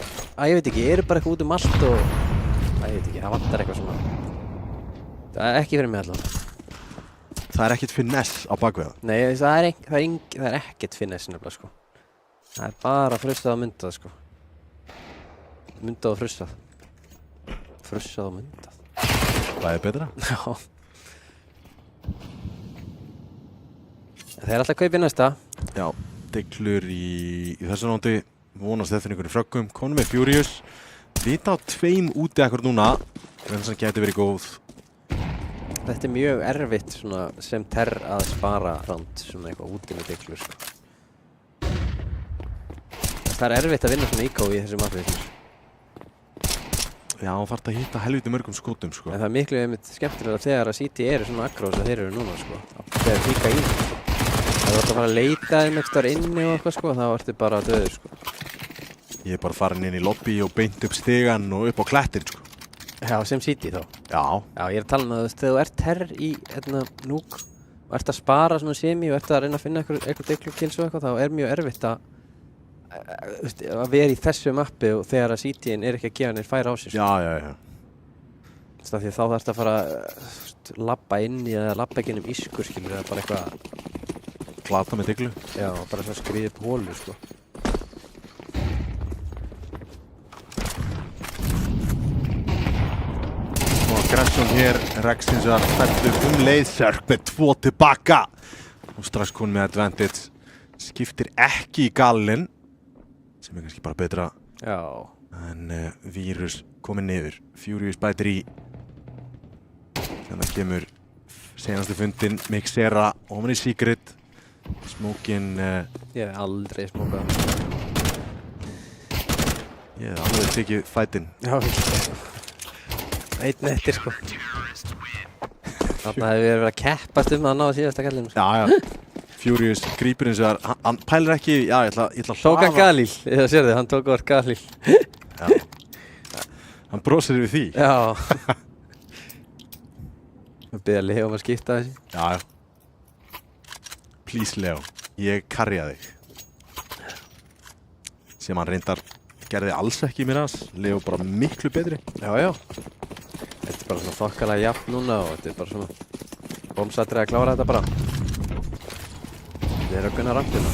ég veit ekki, eru bara eitthvað út um allt og, ég veit ekki, það vantar eitthvað svona. Það er ekki fyrir mig allavega. Það er ekkert finess á bakveða. Nei, það er ekkert finess nefnilega, sko. Það er bara frussað og myndað, sko. Myndað og frussað. Frussað og myndað. Það er betra. Já. Þeir alltaf kaupið næsta. Já, deiklur í þessu nándi. Vonast eftir einhverjum fröggum. Konum með Furious. Vita á 2 úti akkur núna. Vensan geti verið góð. Þetta er mjög erfitt svona, sem terr að spara rand svona eitthvað úti með deiklur, sko. Það er erfitt að vinna svona íkó í þessum atriðum. Já, það þarf að hitta helviti mörgum skotum, sko. En það er miklu skemmtilega þegar að City eru svona aggrós að þeir eru núna, sko. Þegar híka í, sko. Það er að fara að leita þeim eitthvað inni og eitthvað, sko. Þá ertu bara döður, sko. Ég er bara farin inn í lobby og beint upp stigan og upp á klettir, sko. Já, sem City þá. Já. Já, ég er að tala um það, þú veist, þegar þú ert terr í núk og ert að spara svona semi og ert að reyna að finna eitthvað deiklukills og eitthvað, þá er mjög erfitt að vera í þessu mappi og þegar að City-in er ekki að gefa neitt færa á sig, sko. Já. Því að þá þarfst að fara labba inn í eða labba ekki inn ískur, skilur, eða bara eitthvað Plata með deiglu. Já, bara svona skriði upp hólu, sko. Grensson hér, Rex hins vegar fellur leið, Sörk með 2 tilbaka og strax konum með advantage, skiptir ekki í galinn sem er kannski bara betra. Já. En Vírus komið niður, Furious bætir í, þannig kemur senastu fundin, Mixera ofan í Secret, Smókin. Ég hef aldrei smókað. Ég hef alveg tekið fætinn. Já, einn eftir, sko. Þarna hefur við verið að keppast að ná síðasta kallinu, sko. Já. Furious grípur eins og hann pælir ekki, ég ætla að hlaða. Tók hann Galil, ég það sér þið, hann tók orð Galil. Já. Hann brosir við því. Já. Við byrja Leo að skipta þessi. Já. Please Leo, ég karja þig. Sem hann reyndar gerði alls ekki mér hans. Leo bara miklu betri. Já. Þetta er bara svona þokkalega jafn núna og þetta er bara svona Bomsatri að klára þetta bara. Þeir eru að gunna rampina.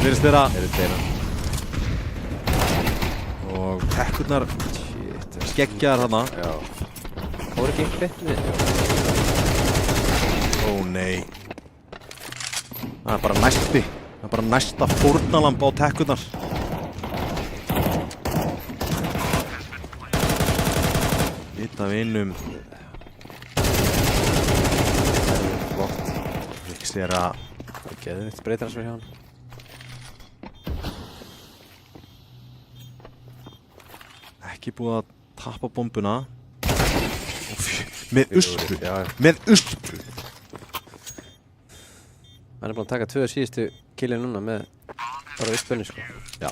Virðist þeirra Þeir eru þeirra. og tekkurnar skeggjaðar hana. Já. Fóru ekki eitt við? Ó nei. Það er bara næsti. Það er bara næsta fórnalamb á tekkurnar. Vita vinum. Flott. Vixera. Það er geðvitt breytransfer hjá hann. Ekki búið að tappa bombuna. Með uspu. Já. Með uspu. Hann er búinn að taka 2 síðustu killin núna með bara visspunni sko. Já.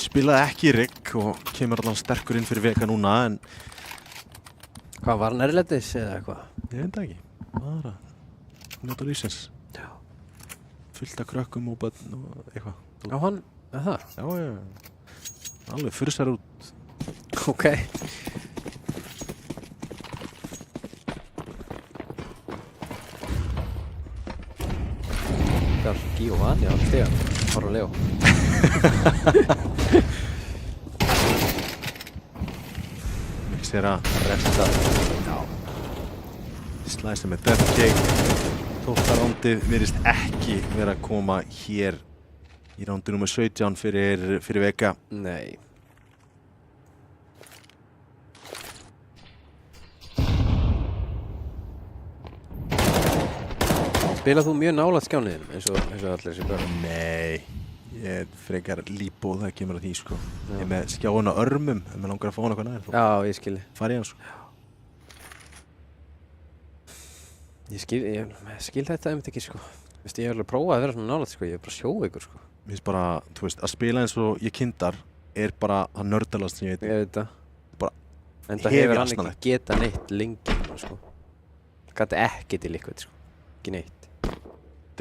Spilaði ekki í rigg og kemur allan sterkur inn fyrir Vega núna en Hvað, var hann erlendis eða eitthvað? ég veit það ekki. Bara njóta lífsins. Já. Fullt af krökkum og börn og eitthvað. Já, hann, er það? Já, já. Alveg fyrsar út. Ok. Það er Giovanni á stegan. Horfa Leo. Vixera Refsta. slæsir með Death Cake. 12. rándið virðist ekki vera að koma hér í rándi númer 17 fyrir Vega. Nei. Spilað þú mjög nálægt skjániðinum eins og allir þessi börn? Nei, ég er frekar líbóð það kemur að því sko. Ég er með skjáin á örmum ef maður langar að fá hann eitthvað nær. Já, ég skilji. Farið hann sko. Ég skil þetta einmitt ekki sko. Vist, ég hef alveg prófað að vera svona nálægt sko. Ég er bara sjóveikur sko. Mér finnst bara, þú veist, að spila eins og ég kindar er bara það nördalast sem ég veit. Ég veit það. Bara en það hefi hefur hann asnalegt. ekki getað neitt lengi sko. Það gæti ekki til liquid sko. Ekki neitt.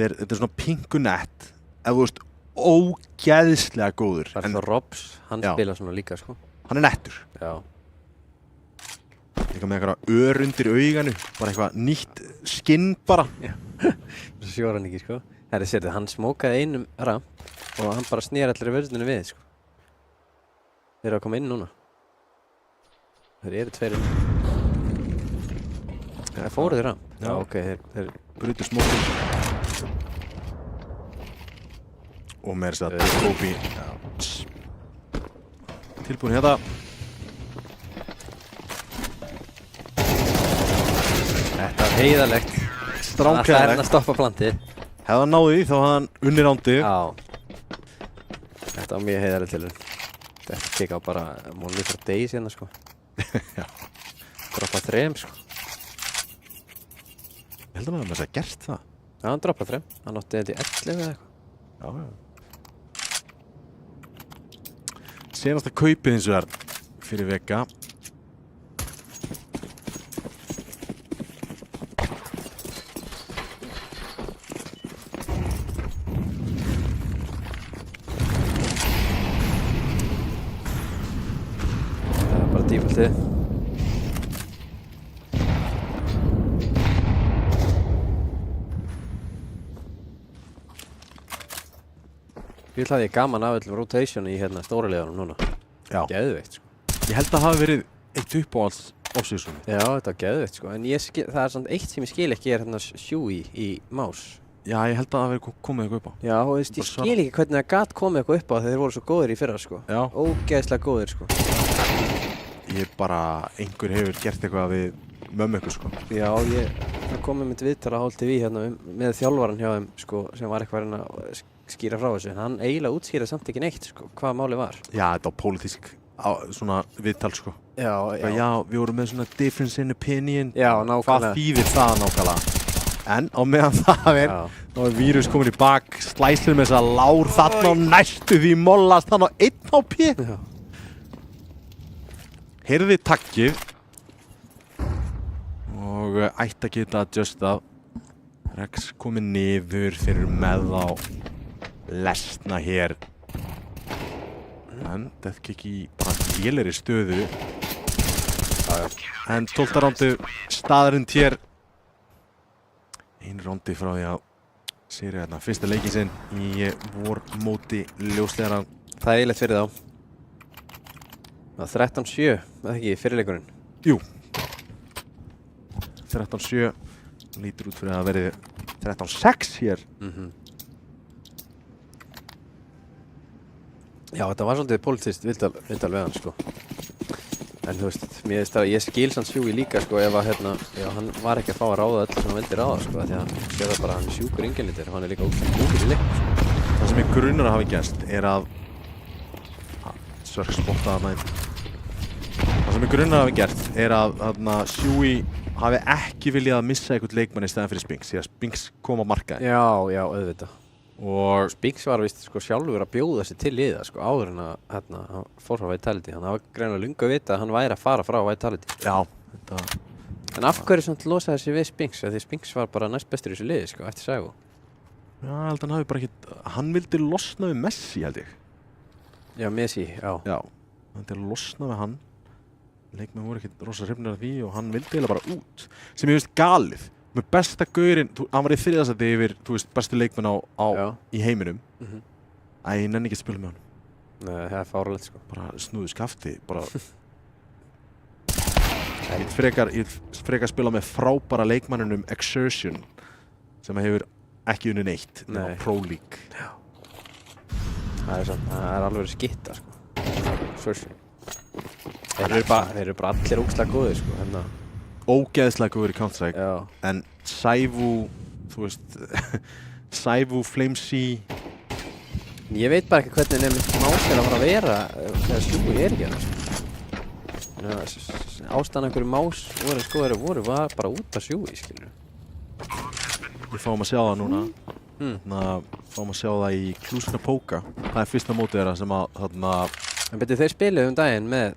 Þetta er svona pinkunett ef þú veist, ógeðslega góður. Það er það Robs, hann Já. spila svona líka sko. Hann er nettur. Já. Eitthvað með eitthvað ör undir auganu. Bara eitthvað nýtt skinn bara. Svo sjór hann ekki sko. Herri, sérðu, hann smókaði einum ramp og hann bara snýr allir vörðinu við sko. Þeir eru að koma inn núna. Þeir eru 2 inn. Það fóru þeir ramp. Já. Já, ok, þeir Brutur smókinn. Og með þess að Kobi tilbúin hérna. Þetta er heiðarlegt. Það er Stránkæðilegt. að stoppa plantið. Hefði hann náði því þá hafði hann unnið rándið. Já. Þetta var mjög heiðarlegt til þér. Þetta kikka á bara Money for Days hérna sko. Já. Droppa 3 sko. Ég held að maður með þess að gert það. Já, hann droppa 3. Hann átti þetta í 11 eða eitthvað. Já, já. Senasta kaupið eins og þar fyrir Vega. Það er bara defaultið. Ég held að ég gaman af öllum rotation í hérna stóra liðanum núna. Já. Geðveikt sko. Ég held að það hafi verið eitt uppáhalds off-season. Já, þetta var geðveikt sko. En það er samt eitt sem ég skil ekki er hérna Shui í Mouse. Já, ég held að það hafi verið komið eitthvað upp á. Já, og veist, ég skil ekki hvernig það gat komið eitthvað upp á þegar þeir voru svo góðir í fyrra sko. Já. Ógeðslega góðir sko. Ég bara, einhver hefur gert eitthvað við mömmu ykkur sko. Já, það komið mitt viðtal á HLTV hérna með þjálfaran hjá þeim sko, sem var eitthvað að reyna að skýra frá þessu. En hann eiginlega útskýraði samt ekki neitt sko, hvað málið var. Já, þetta var pólitísk svona viðtal sko. Já, Já, við vorum með svona difference in opinion. Já, nákvæmlega. Hvað þýðir það nákvæmlega? En á meðan það er, þá er vírus komin í bak, slæsir með þess að lár þarna og næstu því mollast hann á 1 HP. Já. Heyrði takkið og ætti að geta adjustað. Rex komið niður, þeir eru með á lesna hér. En Death Kick í bara lélegri stöðu. En 12. rándi staðarind hér. Einu rándi frá því að sigra hérna fyrsta leikinn sinn í vormóti ljósleiðara. Það er eiginlegt fyrir þá. Það var 13-7, eða ekki, fyrirleikurinn. Jú. 13-7. Lítur út fyrir að verði 13-6 hér. Já, þetta var svolítið pólitískt viðtal við hann, sko. En þú veist, mér veist að ég skil sann Sjúi líka, sko, ef að hann var ekki að fá að ráða öllu sem hann vildi ráða, sko, því að hann sér það bara að hann er sjúkur yngjörlítir og hann er líka ógæslega í leik, sko. Það sem ég grunar að hafi gerst er að Sörk spottaði hann. Það sem ég grunar að hafi gert er að Sjúi hafi ekki viljað að missa einhvern leikmann í stæðan fyrir Spinks, því að Spinks kom á markaði. Já, auðvitað. Og Spinks var vist sko sjálfur að bjóða sig til í það sko áður en að hann fór frá Vitality. Hann var greinilega löngu að vita að hann væri að fara frá Vitality. Já, þetta... En af hverju samt losaði sig við Spinks? Því Spinks var bara næst bestur í þessu liði sko eftir Sægo. Já, ég held að hann hafi bara ekki... Hann vildi losna við Messi, held ég. Já, Messi, já. Já, hann vildi losna við hann. Leikmenn voru ekki rosa hrifnir af því og hann vildi eiginlega bara út. Sem ég veist galið. Með besta gaurinn, hann var í þriðasæti yfir, þú veist, bestu leikmenn í heiminum. Æ, ég nenni ekki að spila með hann. Nei, það er fáralegt sko. Bara snúðu skafti, bara... Ég vil frekar spila með frábæra leikmannunum Exertion, sem hefur ekki unnið neitt, nema Pro League. Já. Það er alveg skitta sko. Exertion. Þeir eru bara allir ógeðslega góðir sko, Ógeðslega góður í Counter-Strike, en Sævu, þú veist, Sævu, Flamesy... Ég veit bara ekki hvernig nefnir Más er að fara að vera þegar Sjúi er ekki hérna. Ástæðan einhverju Más voru var bara út af Sjúi, skilur. Við fáum að sjá það núna. Fáum að sjá það í Cluj Napoca. Það er fyrsta mótið þeirra sem að En betur þeir spiluðu daginn með,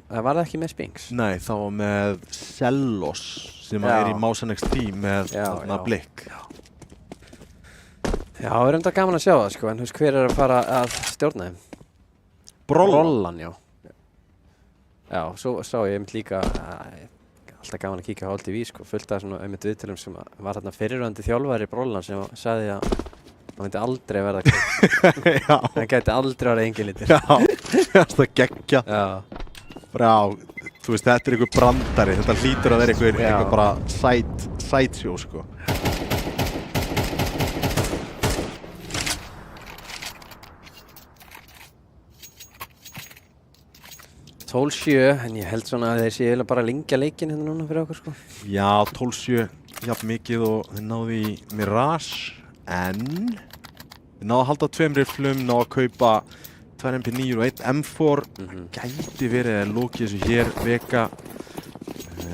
var það ekki með Spinks? Nei, það var með Sellos sem er í Másan XT með Blikk. Já, það er gaman að sjá það sko, en hver er að fara að stjórna þeim? Brollan, já. Já, svo sá ég einmitt líka, alltaf gaman að kíka á All TV sko, fullt af svona einmitt viðtölum sem var þarna fyrirrandi þjálfari Brollan sem sagði að hann myndi aldrei verða kvöld. Hann gæti aldrei verið engilítir. Já, það geggja. Já. Bara, þú veist, þetta er einhver brandari. Þetta hlýtur að vera einhver bara sideshow, sko. Tól 7, en ég held svona að þeir séu eiginlega bara að lengja leikinn hérna núna fyrir okkur, sko. Já, 12-7, jafn mikið og þeir náðu í Mirage. En við náðu að halda 2 rifflum, náðu að kaupa 2 MP9 og 1 M4. Gæti verið að loki þessu hér, Vega.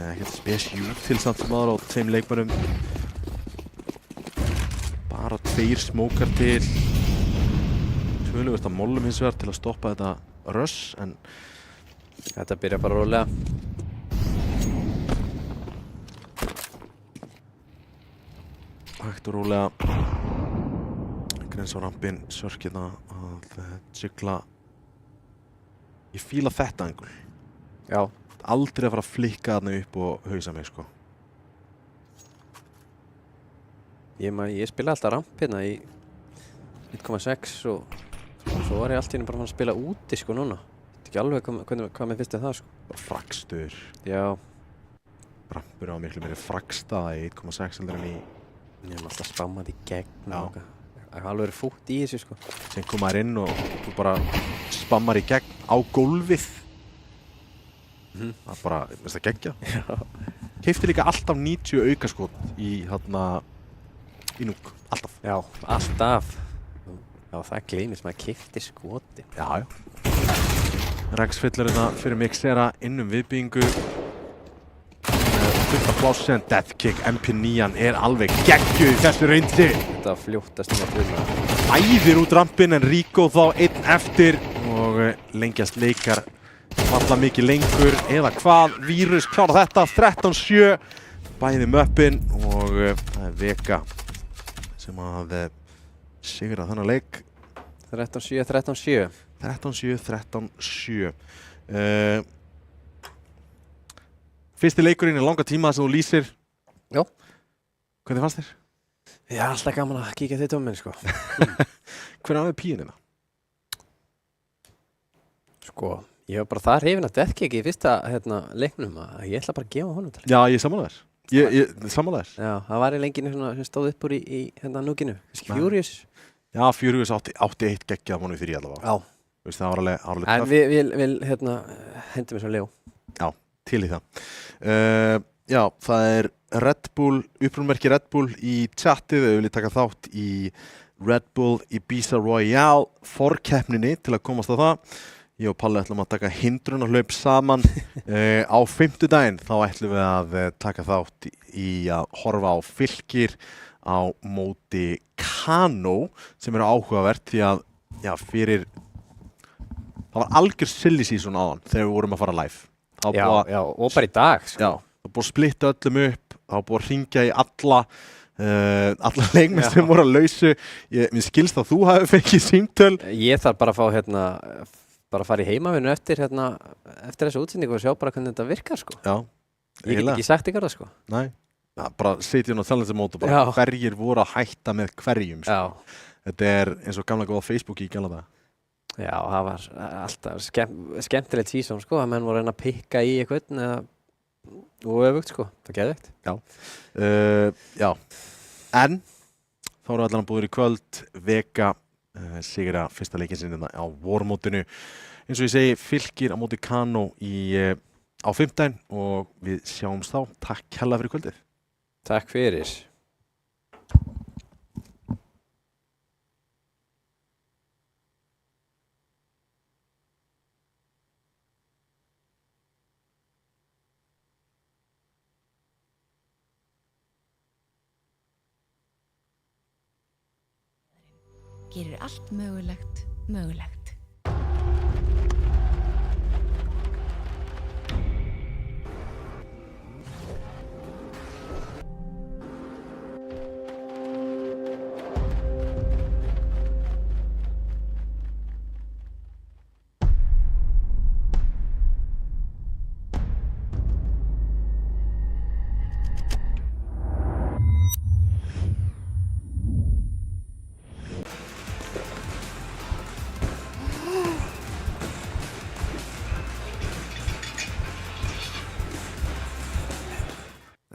Ekkert spesjú til samt sem aðra á 2 leikmönnum. Bara 2 smókar til. Töluvert að mollum hins vegar til að stoppa þetta rush, en... Þetta byrja bara rólega. Hægt og rólega. Grens á rampinn, Sörk hérna að sigla. Ég fíla þetta angul. Já. Aldrei að fara að flikka þarna upp og hausa mig, sko. Ég spila alltaf ramp hérna í 1.6 og svo var ég allt í henni bara að spila úti, sko, núna. Þetta ekki alveg hvað mér finnst það, sko. Bara fragstur. Já. Rampur á miklu meiri fragstaða í 1.6 heldur en í... Ég hef alltaf spammað í gegn og eitthvað. Það er alveg verið fútt í þessu, sko. Sen kom maður inn og þú bara spammar í gegn á gólfið. Það er bara, veist það geggja? Já. Keifti líka alltaf 90 aukaskot í í núk. Alltaf. Já, alltaf. Já, það gleymist maður keifti skoti. Já. Rex fyllir hérna fyrir Mixera innum viðbyggingu. Fullt af pláss en Death Kick MP9 er alveg geggjuð í þessu reyndi. Þetta var fljóttast að truna. Æðir út rampinn en Rico þá einn eftir og lengjast leikar falla mikið lengur eða hvað. Vírus klára þetta 13-7 bæði möppin og það er Vega sem að sigra þennan leik. 13-7, 13-7. 13-7. Fyrsti leikurinn í langa tíma sem þú lýsir. Já. Hvernig fannst þér? Já, alltaf gaman að kíkja þitt minn, sko. Hvernig hafði píunina? Sko, ég var bara það hrifinn að Deathkick í fyrsta leiknum að ég ætla bara að gefa honum til. Já, ég sammála þér. Ég sammála þér. Já, það var í lenginu svona sem stóð upp úr í núkinu. Kannski Furious. Já, Furious átti eitt geggjað mánuð fyrir allavega. Já. Veist, það var alveg En við hendum þessu að Leo. Já, til í það. Já, það er Red Bull, upprúnmerki Red Bull í chatið. Við viljum taka þátt í Red Bull Ibiza Royale forkeppninni til að komast á það. Ég og Palli ætlum að taka hindrunarhlaup saman. Á fimmtudaginn þá ætlum við að taka þátt í að horfa á Fylkir á móti Kano sem eru áhugavert því að það var algjör silly season áðan þegar við vorum að fara live. Já, og bara í dag. Já, það var búið að splitta öllum upp, það var búið að hringja í alla leikmenn sem voru að lausu. Mér skilst að þú hafi fengið símtöl. Ég þarf bara að fá bara að fara í heimavinu eftir þessu útsendingu og sjá bara hvernig þetta virkar, sko. Já. Ég get ekki sagt ykkur það, sko. Nei. Ja, bara setja hún á þellansamót og bara hverjir voru að hætta með hverjum, sko. Já. Þetta er eins og gamla góða Facebook í gamla daga. Já, það var alltaf skemmtilegt season, sko, að menn voru að pikka í eitthvað og öfugt, sko. Það geðveikt. Já. Já. En þá eru allan búið í kvöld, Vega sigra fyrsta leikinn sinni á vormótinu. Eins og ég segi, Fylkir á móti Kano á fimmtudaginn og við sjáumst þá. Takk hella fyrir kvöldið. Takk fyrir. Gerir allt mögulegt.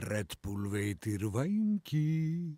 Red Bull veitir vængi.